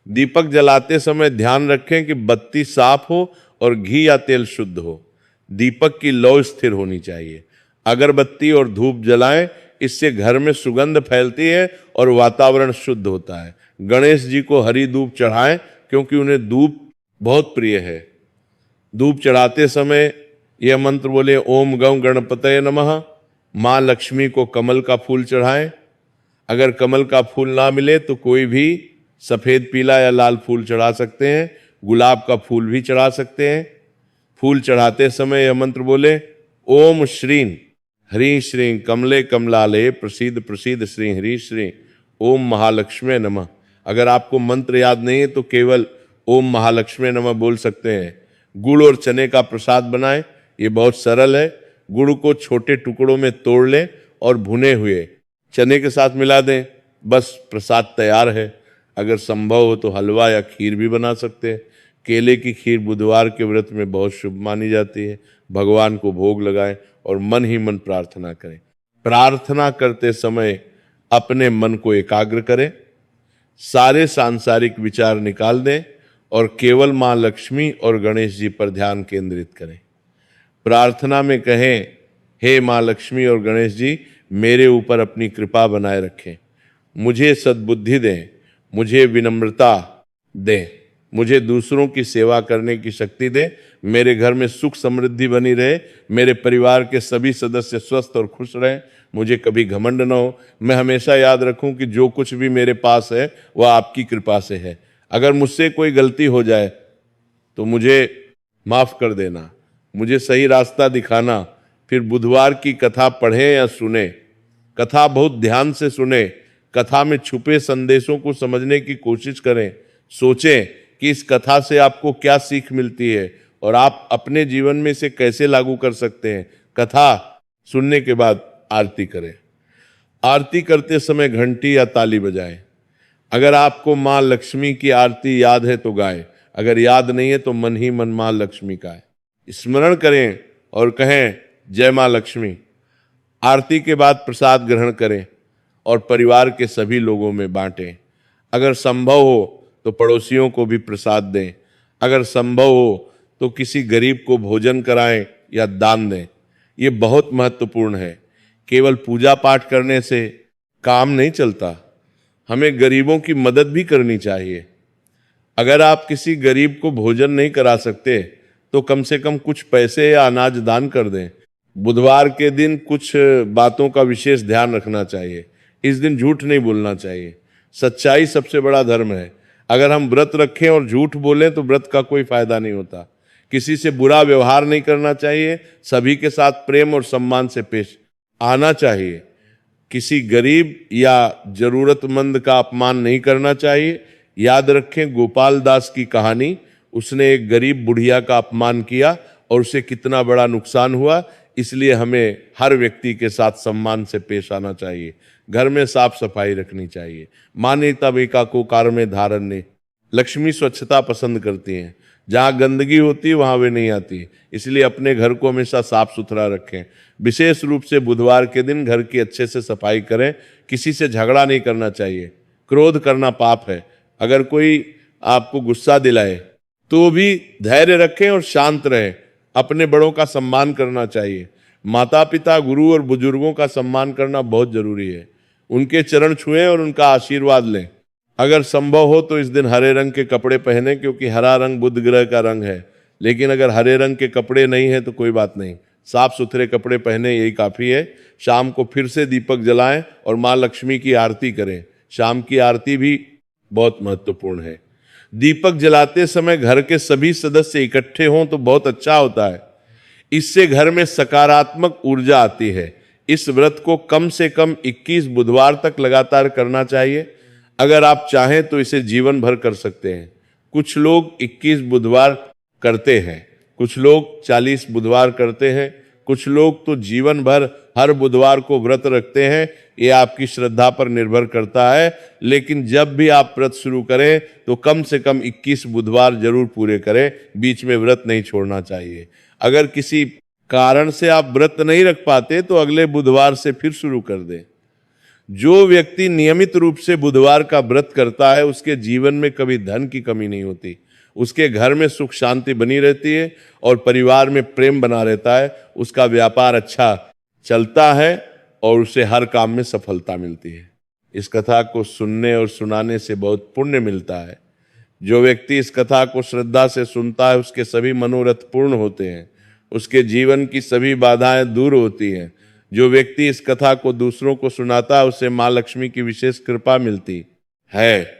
दीपक जलाते समय ध्यान रखें कि बत्ती साफ हो और घी या तेल शुद्ध हो। दीपक की लौ स्थिर होनी चाहिए। अगरबत्ती और धूप जलाएं, इससे घर में सुगंध फैलती है और वातावरण शुद्ध होता है। गणेश जी को हरी धूप चढ़ाएं क्योंकि उन्हें धूप बहुत प्रिय है। धूप चढ़ाते समय यह मंत्र बोले, ओम गं गणपतये नमः। माँ लक्ष्मी को कमल का फूल चढ़ाएं। अगर कमल का फूल ना मिले तो कोई भी सफेद, पीला या लाल फूल चढ़ा सकते हैं। गुलाब का फूल भी चढ़ा सकते हैं। फूल चढ़ाते समय यह मंत्र बोले, ओम श्रीं ह्रीं श्रीं कमले कमलालये प्रसीद प्रसीद श्री ह्रीं श्रीं ओम महालक्ष्मी नमः। अगर आपको मंत्र याद नहीं है तो केवल ओम महालक्ष्मी नमः बोल सकते हैं। गुड़ और चने का प्रसाद बनाएं। ये बहुत सरल है। गुड़ को छोटे टुकड़ों में तोड़ लें और भुने हुए चने के साथ मिला दें, बस प्रसाद तैयार है। अगर संभव हो तो हलवा या खीर भी बना सकते हैं। केले की खीर बुधवार के व्रत में बहुत शुभ मानी जाती है। भगवान को भोग लगाएं और मन ही मन प्रार्थना करें। प्रार्थना करते समय अपने मन को एकाग्र करें, सारे सांसारिक विचार निकाल दें और केवल माँ लक्ष्मी और गणेश जी पर ध्यान केंद्रित करें। प्रार्थना में कहें, हे माँ लक्ष्मी और गणेश जी, मेरे ऊपर अपनी कृपा बनाए रखें। मुझे सद्बुद्धि दें, मुझे विनम्रता दें, मुझे दूसरों की सेवा करने की शक्ति दें। मेरे घर में सुख समृद्धि बनी रहे, मेरे परिवार के सभी सदस्य स्वस्थ और खुश रहें। मुझे कभी घमंड न हो। मैं हमेशा याद रखूं कि जो कुछ भी मेरे पास है वह आपकी कृपा से है। अगर मुझसे कोई गलती हो जाए तो मुझे माफ कर देना, मुझे सही रास्ता दिखाना। फिर बुधवार की कथा पढ़ें या सुने, कथा बहुत ध्यान से सुने। कथा में छुपे संदेशों को समझने की कोशिश करें। सोचें कि इस कथा से आपको क्या सीख मिलती है और आप अपने जीवन में इसे कैसे लागू कर सकते हैं। कथा सुनने के बाद आरती करें। आरती करते समय घंटी या ताली बजाएं। अगर आपको माँ लक्ष्मी की आरती याद है तो गाएं, अगर याद नहीं है तो मन ही मन माँ लक्ष्मी का स्मरण करें और कहें, जय माँ लक्ष्मी। आरती के बाद प्रसाद ग्रहण करें और परिवार के सभी लोगों में बांटें। अगर संभव हो तो पड़ोसियों को भी प्रसाद दें। अगर संभव हो तो किसी गरीब को भोजन कराएं या दान दें। ये बहुत महत्वपूर्ण है। केवल पूजा पाठ करने से काम नहीं चलता, हमें गरीबों की मदद भी करनी चाहिए। अगर आप किसी गरीब को भोजन नहीं करा सकते तो कम से कम कुछ पैसे या अनाज दान कर दें। बुधवार के दिन कुछ बातों का विशेष ध्यान रखना चाहिए। इस दिन झूठ नहीं बोलना चाहिए। सच्चाई सबसे बड़ा धर्म है। अगर हम व्रत रखें और झूठ बोलें तो व्रत का कोई फायदा नहीं होता। किसी से बुरा व्यवहार नहीं करना चाहिए। सभी के साथ प्रेम और सम्मान से पेश आना चाहिए। किसी गरीब या जरूरतमंद का अपमान नहीं करना चाहिए। याद रखें गोपाल दास की कहानी, उसने एक गरीब बुढ़िया का अपमान किया और उसे कितना बड़ा नुकसान हुआ। इसलिए हमें हर व्यक्ति के साथ सम्मान से पेश आना चाहिए। घर में साफ सफाई रखनी चाहिए। मान्यता बेका को कार में धारण ने। लक्ष्मी स्वच्छता पसंद करती हैं। जहाँ गंदगी होती है वहाँ वे नहीं आती। इसलिए अपने घर को हमेशा साफ सुथरा रखें। विशेष रूप से बुधवार के दिन घर की अच्छे से सफाई करें। किसी से झगड़ा नहीं करना चाहिए। क्रोध करना पाप है। अगर कोई आपको गुस्सा दिलाए तो भी धैर्य रखें और शांत रहें। अपने बड़ों का सम्मान करना चाहिए। माता पिता, गुरु और बुजुर्गों का सम्मान करना बहुत जरूरी है। उनके चरण छुएं और उनका आशीर्वाद लें। अगर संभव हो तो इस दिन हरे रंग के कपड़े पहनें, क्योंकि हरा रंग बुध ग्रह का रंग है। लेकिन अगर हरे रंग के कपड़े नहीं है तो कोई बात नहीं, साफ सुथरे कपड़े पहने, यही काफ़ी है। शाम को फिर से दीपक जलाएं और माँ लक्ष्मी की आरती करें। शाम की आरती भी बहुत महत्वपूर्ण है। दीपक जलाते समय घर के सभी सदस्य इकट्ठे हों तो बहुत अच्छा होता है। इससे घर में सकारात्मक ऊर्जा आती है। इस व्रत को कम से कम 21 बुधवार तक लगातार करना चाहिए। अगर आप चाहें तो इसे जीवन भर कर सकते हैं। कुछ लोग 21 बुधवार करते हैं, कुछ लोग 40 बुधवार करते हैं, कुछ लोग तो जीवन भर हर बुधवार को व्रत रखते हैं, ये आपकी श्रद्धा पर निर्भर करता है। लेकिन जब भी आप व्रत शुरू करें तो कम से कम 21 बुधवार जरूर पूरे करें, बीच में व्रत नहीं छोड़ना चाहिए। अगर किसी कारण से आप व्रत नहीं रख पाते तो अगले बुधवार से फिर शुरू कर दें। जो व्यक्ति नियमित रूप से बुधवार का व्रत करता है उसके जीवन में कभी धन की कमी नहीं होती, उसके घर में सुख शांति बनी रहती है और परिवार में प्रेम बना रहता है, उसका व्यापार अच्छा चलता है और उसे हर काम में सफलता मिलती है। इस कथा को सुनने और सुनाने से बहुत पुण्य मिलता है। जो व्यक्ति इस कथा को श्रद्धा से सुनता है उसके सभी मनोरथ पूर्ण होते हैं, उसके जीवन की सभी बाधाएं दूर होती हैं। जो व्यक्ति इस कथा को दूसरों को सुनाता है उसे माँ लक्ष्मी की विशेष कृपा मिलती है।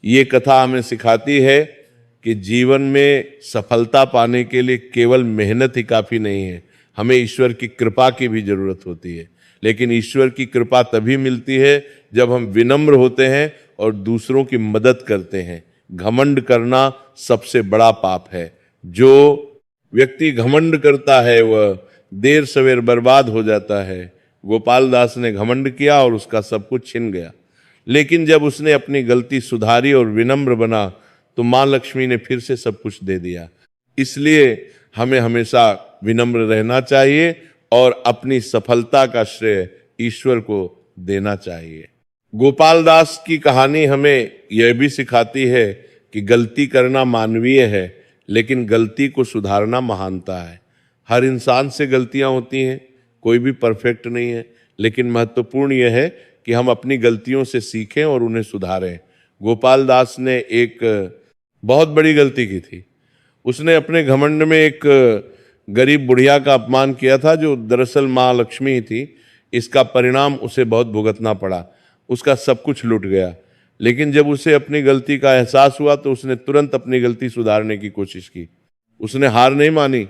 ये कथा हमें सिखाती है कि जीवन में सफलता पाने के लिए केवल मेहनत ही काफी नहीं है, हमें ईश्वर की कृपा की भी जरूरत होती है। लेकिन ईश्वर की कृपा तभी मिलती है जब हम विनम्र होते हैं और दूसरों की मदद करते हैं। घमंड करना सबसे बड़ा पाप है। जो व्यक्ति घमंड करता है वह देर सवेर बर्बाद हो जाता है। गोपाल दास ने घमंड किया और उसका सब कुछ छिन गया। लेकिन जब उसने अपनी गलती सुधारी और विनम्र बना तो माँ लक्ष्मी ने फिर से सब कुछ दे दिया। इसलिए हमें हमेशा विनम्र रहना चाहिए और अपनी सफलता का श्रेय ईश्वर को देना चाहिए। गोपाल दास की कहानी हमें यह भी सिखाती है कि गलती करना मानवीय है, लेकिन गलती को सुधारना महानता है। हर इंसान से गलतियां होती हैं, कोई भी परफेक्ट नहीं है, लेकिन महत्वपूर्ण यह है कि हम अपनी गलतियों से सीखें और उन्हें सुधारें। गोपाल दास ने एक बहुत बड़ी गलती की थी। उसने अपने घमंड में एक गरीब बुढ़िया का अपमान किया था जो दरअसल माँ लक्ष्मी ही थी। इसका परिणाम उसे बहुत भुगतना पड़ा, उसका सब कुछ लुट गया। लेकिन जब उसे अपनी गलती का एहसास हुआ तो उसने तुरंत अपनी गलती सुधारने की कोशिश की। उसने हार नहीं मानी,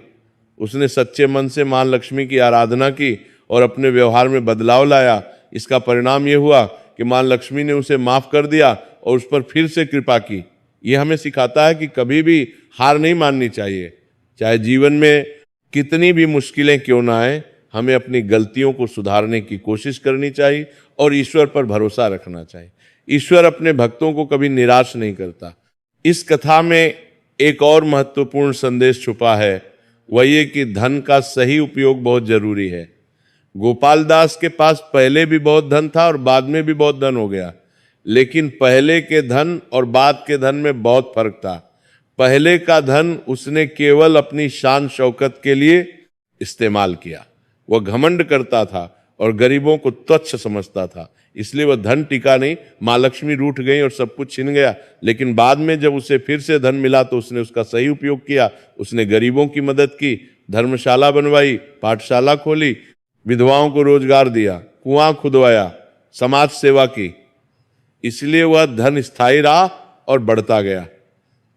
उसने सच्चे मन से माँ लक्ष्मी की आराधना की और अपने व्यवहार में बदलाव लाया। इसका परिणाम यह हुआ कि माँ लक्ष्मी ने उसे माफ कर दिया और उस पर फिर से कृपा की। यह हमें सिखाता है कि कभी भी हार नहीं माननी चाहिए। चाहे जीवन में कितनी भी मुश्किलें क्यों ना आए, हमें अपनी गलतियों को सुधारने की कोशिश करनी चाहिए और ईश्वर पर भरोसा रखना चाहिए। ईश्वर अपने भक्तों को कभी निराश नहीं करता। इस कथा में एक और महत्वपूर्ण संदेश छुपा है, वह ये कि धन का सही उपयोग बहुत जरूरी है। गोपाल दास के पास पहले भी बहुत धन था और बाद में भी बहुत धन हो गया, लेकिन पहले के धन और बाद के धन में बहुत फर्क था। पहले का धन उसने केवल अपनी शान शौकत के लिए इस्तेमाल किया। वह घमंड करता था और गरीबों को तुच्छ समझता था, इसलिए वह धन टिका नहीं। माँ लक्ष्मी रूठ गई और सब कुछ छिन गया। लेकिन बाद में जब उसे फिर से धन मिला तो उसने उसका सही उपयोग किया। उसने गरीबों की मदद की, धर्मशाला बनवाई, पाठशाला खोली, विधवाओं को रोजगार दिया, कुआं खुदवाया, समाज सेवा की। इसलिए वह धन स्थायी रहा और बढ़ता गया।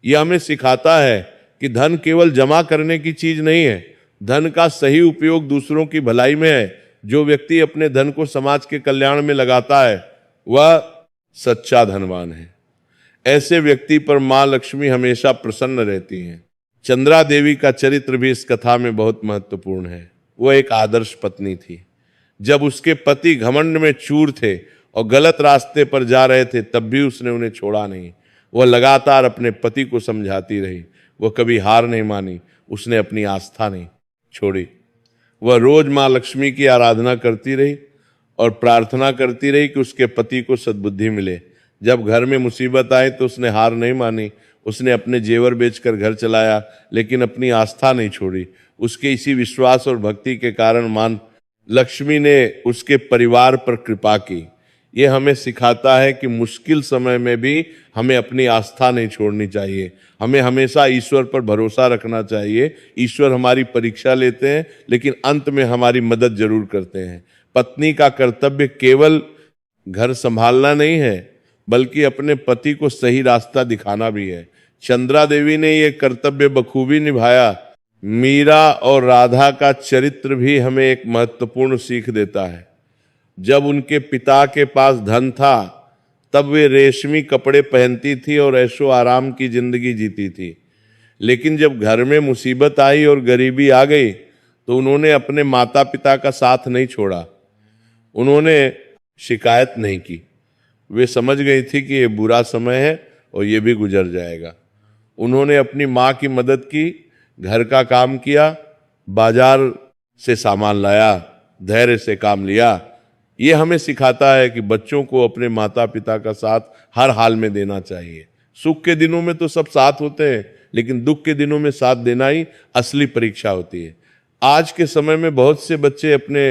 यह हमें सिखाता है कि धन केवल जमा करने की चीज नहीं है, धन का सही उपयोग दूसरों की भलाई में है। जो व्यक्ति अपने धन को समाज के कल्याण में लगाता है वह सच्चा धनवान है। ऐसे व्यक्ति पर माँ लक्ष्मी हमेशा प्रसन्न रहती हैं। चंद्रा देवी का चरित्र भी इस कथा में बहुत महत्वपूर्ण है। वह एक आदर्श पत्नी थी। जब उसके पति घमंड में चूर थे और गलत रास्ते पर जा रहे थे तब भी उसने उन्हें छोड़ा नहीं। वह लगातार अपने पति को समझाती रही, वह कभी हार नहीं मानी, उसने अपनी आस्था नहीं छोड़ी। वह रोज माँ लक्ष्मी की आराधना करती रही और प्रार्थना करती रही कि उसके पति को सद्बुद्धि मिले। जब घर में मुसीबत आई तो उसने हार नहीं मानी, उसने अपने जेवर बेचकर घर चलाया, लेकिन अपनी आस्था नहीं छोड़ी। उसके इसी विश्वास और भक्ति के कारण माँ लक्ष्मी ने उसके परिवार पर कृपा की। ये हमें सिखाता है कि मुश्किल समय में भी हमें अपनी आस्था नहीं छोड़नी चाहिए। हमें हमेशा ईश्वर पर भरोसा रखना चाहिए। ईश्वर हमारी परीक्षा लेते हैं लेकिन अंत में हमारी मदद जरूर करते हैं। पत्नी का कर्तव्य केवल घर संभालना नहीं है बल्कि अपने पति को सही रास्ता दिखाना भी है। चंद्रा देवी ने यह कर्तव्य बखूबी निभाया। मीरा और राधा का चरित्र भी हमें एक महत्वपूर्ण सीख देता है। जब उनके पिता के पास धन था तब वे रेशमी कपड़े पहनती थी और ऐशो आराम की जिंदगी जीती थी। लेकिन जब घर में मुसीबत आई और गरीबी आ गई तो उन्होंने अपने माता पिता का साथ नहीं छोड़ा, उन्होंने शिकायत नहीं की। वे समझ गई थी कि ये बुरा समय है और ये भी गुजर जाएगा। उन्होंने अपनी माँ की मदद की, घर का काम किया, बाजार से सामान लाया, धैर्य से काम लिया। ये हमें सिखाता है कि बच्चों को अपने माता पिता का साथ हर हाल में देना चाहिए। सुख के दिनों में तो सब साथ होते हैं, लेकिन दुख के दिनों में साथ देना ही असली परीक्षा होती है। आज के समय में बहुत से बच्चे अपने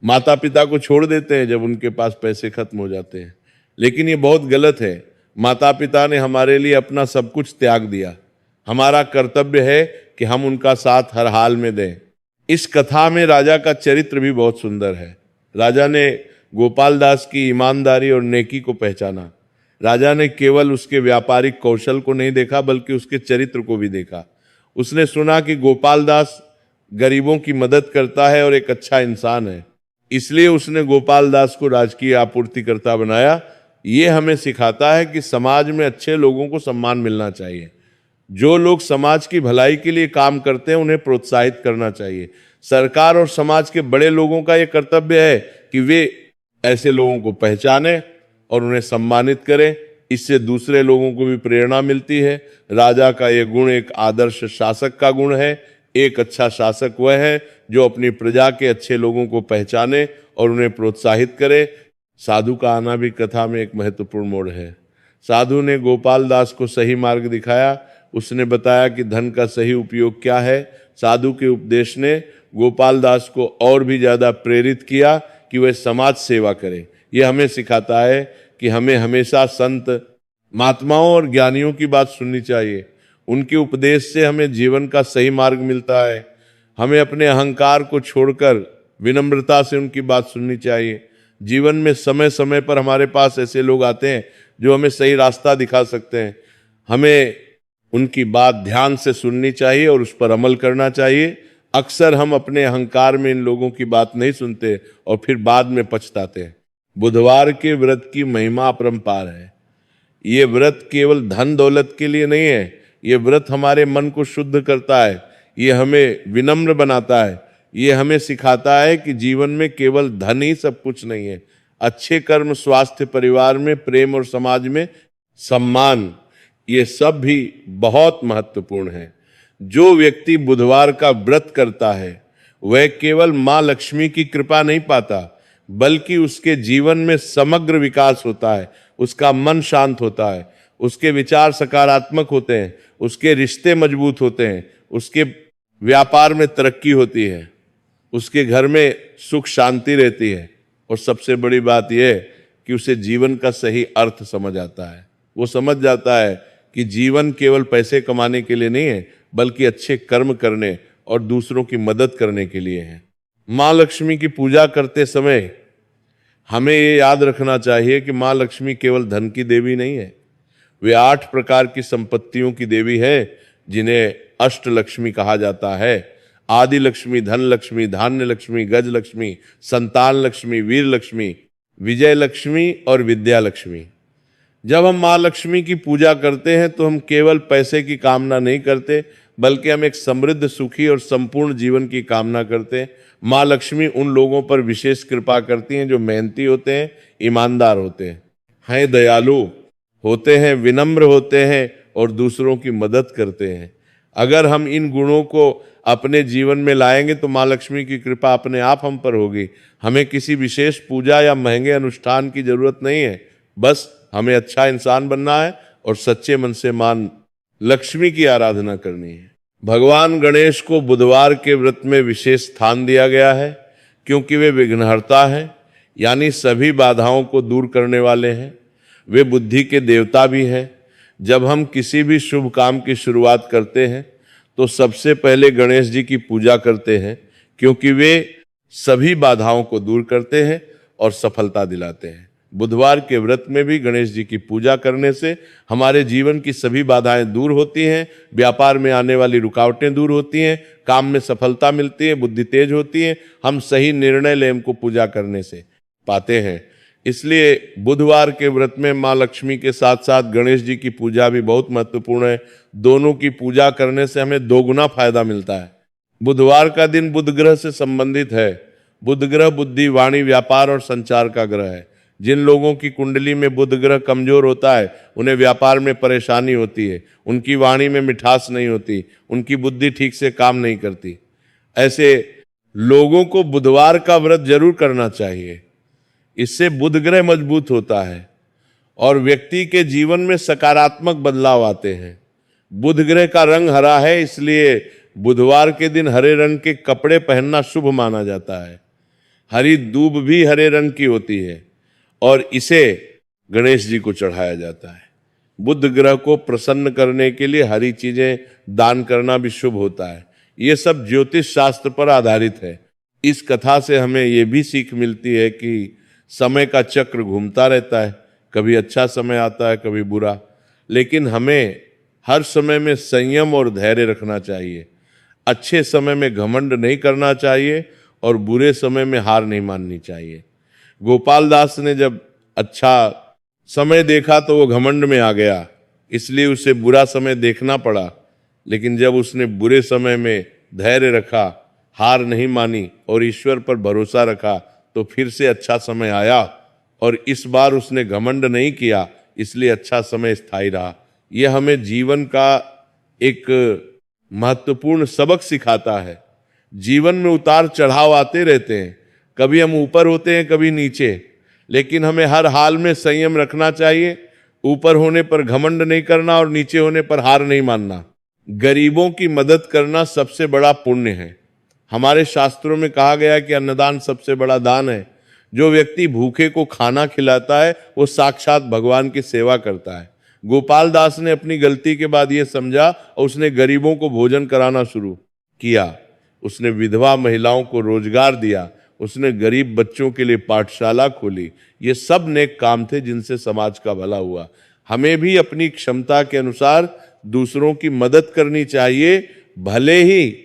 माता पिता को छोड़ देते हैं जब उनके पास पैसे खत्म हो जाते हैं, लेकिन ये बहुत गलत है। माता पिता ने हमारे लिए अपना सब कुछ त्याग दिया, हमारा कर्तव्य है कि हम उनका साथ हर हाल में दें। इस कथा में राजा का चरित्र भी बहुत सुंदर है। राजा ने गोपाल दास की ईमानदारी और नेकी को पहचाना। राजा ने केवल उसके व्यापारिक कौशल को नहीं देखा, बल्कि उसके चरित्र को भी देखा। उसने सुना कि गोपाल दास गरीबों की मदद करता है और एक अच्छा इंसान है, इसलिए उसने गोपाल दास को राजकीय आपूर्तिकर्ता बनाया। ये हमें सिखाता है कि समाज में अच्छे लोगों को सम्मान मिलना चाहिए। जो लोग समाज की भलाई के लिए काम करते हैं उन्हें प्रोत्साहित करना चाहिए। सरकार और समाज के बड़े लोगों का ये कर्तव्य है कि वे ऐसे लोगों को पहचाने और उन्हें सम्मानित करें। इससे दूसरे लोगों को भी प्रेरणा मिलती है। राजा का ये गुण एक आदर्श शासक का गुण है। एक अच्छा शासक वह है जो अपनी प्रजा के अच्छे लोगों को पहचाने और उन्हें प्रोत्साहित करे। साधु का आना भी कथा में एक महत्वपूर्ण मोड़ है। साधु ने गोपाल दास को सही मार्ग दिखाया। उसने बताया कि धन का सही उपयोग क्या है। साधु के उपदेश ने गोपाल दास को और भी ज्यादा प्रेरित किया कि वह समाज सेवा करे। यह हमें सिखाता है कि हमें हमेशा संत, महात्माओं और ज्ञानियों की बात सुननी चाहिए। उनके उपदेश से हमें जीवन का सही मार्ग मिलता है। हमें अपने अहंकार को छोड़कर विनम्रता से उनकी बात सुननी चाहिए। जीवन में समय समय पर हमारे पास ऐसे लोग आते हैं जो हमें सही रास्ता दिखा सकते हैं। हमें उनकी बात ध्यान से सुननी चाहिए और उस पर अमल करना चाहिए। अक्सर हम अपने अहंकार में इन लोगों की बात नहीं सुनते और फिर बाद में पछताते हैं। बुधवार के व्रत की महिमा अपरंपार है। ये व्रत केवल धन दौलत के लिए नहीं है। ये व्रत हमारे मन को शुद्ध करता है। ये हमें विनम्र बनाता है। ये हमें सिखाता है कि जीवन में केवल धन ही सब कुछ नहीं है। अच्छे कर्म, स्वास्थ्य, परिवार में प्रेम और समाज में सम्मान, ये सब भी बहुत महत्वपूर्ण है। जो व्यक्ति बुधवार का व्रत करता है वह केवल माँ लक्ष्मी की कृपा नहीं पाता, बल्कि उसके जीवन में समग्र विकास होता है। उसका मन शांत होता है, उसके विचार सकारात्मक होते हैं, उसके रिश्ते मजबूत होते हैं, उसके व्यापार में तरक्की होती है, उसके घर में सुख शांति रहती है और सबसे बड़ी बात यह है कि उसे जीवन का सही अर्थ समझ आता है। वो समझ जाता है कि जीवन केवल पैसे कमाने के लिए नहीं है, बल्कि अच्छे कर्म करने और दूसरों की मदद करने के लिए है। माँ लक्ष्मी की पूजा करते समय हमें ये याद रखना चाहिए कि माँ लक्ष्मी केवल धन की देवी नहीं है। वे 8 प्रकार की संपत्तियों की देवी है, जिन्हें अष्ट लक्ष्मी कहा जाता है। आदि लक्ष्मी, धन लक्ष्मी, धान्य लक्ष्मी, गज लक्ष्मी, संतान लक्ष्मी, वीर लक्ष्मी, विजय लक्ष्मी और विद्या लक्ष्मी। जब हम माँ लक्ष्मी की पूजा करते हैं तो हम केवल पैसे की कामना नहीं करते, बल्कि हम एक समृद्ध, सुखी और संपूर्ण जीवन की कामना करते हैं। माँ लक्ष्मी उन लोगों पर विशेष कृपा करती हैं जो मेहनती होते हैं, ईमानदार होते हैं दयालु होते हैं, विनम्र होते हैं और दूसरों की मदद करते हैं। अगर हम इन गुणों को अपने जीवन में लाएंगे तो माँ लक्ष्मी की कृपा अपने आप हम पर होगी। हमें किसी विशेष पूजा या महंगे अनुष्ठान की जरूरत नहीं है, बस हमें अच्छा इंसान बनना है और सच्चे मन से माँ लक्ष्मी की आराधना करनी है। भगवान गणेश को बुधवार के व्रत में विशेष स्थान दिया गया है, क्योंकि वे विघ्नहर्ता हैं, यानी सभी बाधाओं को दूर करने वाले हैं। वे बुद्धि के देवता भी हैं। जब हम किसी भी शुभ काम की शुरुआत करते हैं तो सबसे पहले गणेश जी की पूजा करते हैं, क्योंकि वे सभी बाधाओं को दूर करते हैं और सफलता दिलाते हैं। बुधवार के व्रत में भी गणेश जी की पूजा करने से हमारे जीवन की सभी बाधाएं दूर होती हैं, व्यापार में आने वाली रुकावटें दूर होती हैं, काम में सफलता मिलती है, बुद्धि तेज होती है। हम सही निर्णय लें को पूजा करने से पाते हैं। इसलिए बुधवार के व्रत में माँ लक्ष्मी के साथ साथ गणेश जी की पूजा भी बहुत महत्वपूर्ण है। दोनों की पूजा करने से हमें 2 गुना फायदा मिलता है। बुधवार का दिन बुध ग्रह से संबंधित है। बुध ग्रह बुद्धि, वाणी, व्यापार और संचार का ग्रह है। जिन लोगों की कुंडली में बुध ग्रह कमजोर होता है उन्हें व्यापार में परेशानी होती है, उनकी वाणी में मिठास नहीं होती, उनकी बुद्धि ठीक से काम नहीं करती। ऐसे लोगों को बुधवार का व्रत जरूर करना चाहिए। इससे बुध ग्रह मजबूत होता है और व्यक्ति के जीवन में सकारात्मक बदलाव आते हैं। बुध ग्रह का रंग हरा है, इसलिए बुधवार के दिन हरे रंग के कपड़े पहनना शुभ माना जाता है। हरी दूब भी हरे रंग की होती है और इसे गणेश जी को चढ़ाया जाता है। बुध ग्रह को प्रसन्न करने के लिए हरी चीजें दान करना भी शुभ होता है। ये सब ज्योतिष शास्त्र पर आधारित है। इस कथा से हमें ये भी सीख मिलती है कि समय का चक्र घूमता रहता है, कभी अच्छा समय आता है, कभी बुरा, लेकिन हमें हर समय में संयम और धैर्य रखना चाहिए। अच्छे समय में घमंड नहीं करना चाहिए और बुरे समय में हार नहीं माननी चाहिए। गोपाल दास ने जब अच्छा समय देखा तो वो घमंड में आ गया, इसलिए उसे बुरा समय देखना पड़ा। लेकिन जब उसने बुरे समय में धैर्य रखा, हार नहीं मानी और ईश्वर पर भरोसा रखा, तो फिर से अच्छा समय आया और इस बार उसने घमंड नहीं किया, इसलिए अच्छा समय स्थायी रहा। यह हमें जीवन का एक महत्वपूर्ण सबक सिखाता है। जीवन में उतार चढ़ाव आते रहते हैं, कभी हम ऊपर होते हैं, कभी नीचे, लेकिन हमें हर हाल में संयम रखना चाहिए। ऊपर होने पर घमंड नहीं करना और नीचे होने पर हार नहीं मानना। गरीबों की मदद करना सबसे बड़ा पुण्य है। हमारे शास्त्रों में कहा गया है कि अन्नदान सबसे बड़ा दान है। जो व्यक्ति भूखे को खाना खिलाता है वो साक्षात भगवान की सेवा करता है। गोपाल दास ने अपनी गलती के बाद ये समझा और उसने गरीबों को भोजन कराना शुरू किया। उसने विधवा महिलाओं को रोजगार दिया, उसने गरीब बच्चों के लिए पाठशाला खोली। ये सब नेक काम थे जिनसे समाज का भला हुआ। हमें भी अपनी क्षमता के अनुसार दूसरों की मदद करनी चाहिए। भले ही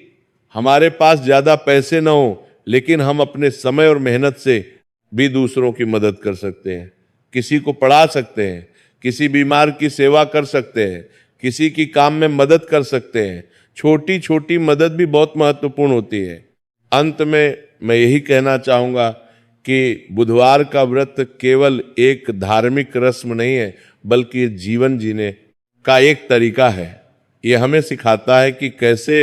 हमारे पास ज्यादा पैसे न हो, लेकिन हम अपने समय और मेहनत से भी दूसरों की मदद कर सकते हैं। किसी को पढ़ा सकते हैं, किसी बीमार की सेवा कर सकते हैं, किसी की काम में मदद कर सकते हैं। छोटी छोटी मदद भी बहुत महत्वपूर्ण होती है। अंत में मैं यही कहना चाहूँगा कि बुधवार का व्रत केवल एक धार्मिक रस्म नहीं है, बल्कि जीवन जीने का एक तरीका है। ये हमें सिखाता है कि कैसे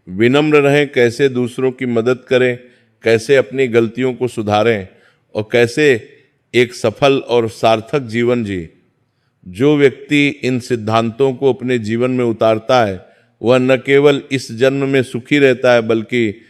विनम्र रहें, कैसे दूसरों की मदद करें, कैसे अपनी गलतियों को सुधारें और कैसे एक सफल और सार्थक जीवन जी। जो व्यक्ति इन सिद्धांतों को अपने जीवन में उतारता है वह न केवल इस जन्म में सुखी रहता है, बल्कि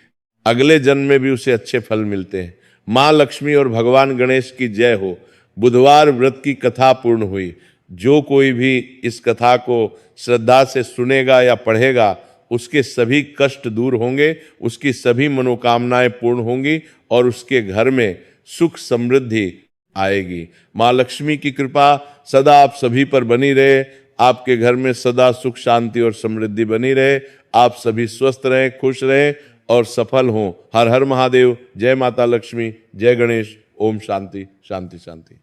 अगले जन्म में भी उसे अच्छे फल मिलते हैं। माँ लक्ष्मी और भगवान गणेश की जय हो। बुधवार व्रत की कथा पूर्ण हुई। जो कोई भी इस कथा को श्रद्धा से सुनेगा या पढ़ेगा, उसके सभी कष्ट दूर होंगे, उसकी सभी मनोकामनाएं पूर्ण होंगी और उसके घर में सुख समृद्धि आएगी। माँ लक्ष्मी की कृपा सदा आप सभी पर बनी रहे। आपके घर में सदा सुख शांति और समृद्धि बनी रहे। आप सभी स्वस्थ रहें, खुश रहें और सफल हों। हर हर महादेव। जय माता लक्ष्मी, जय गणेश। ओम शांति शांति शांति।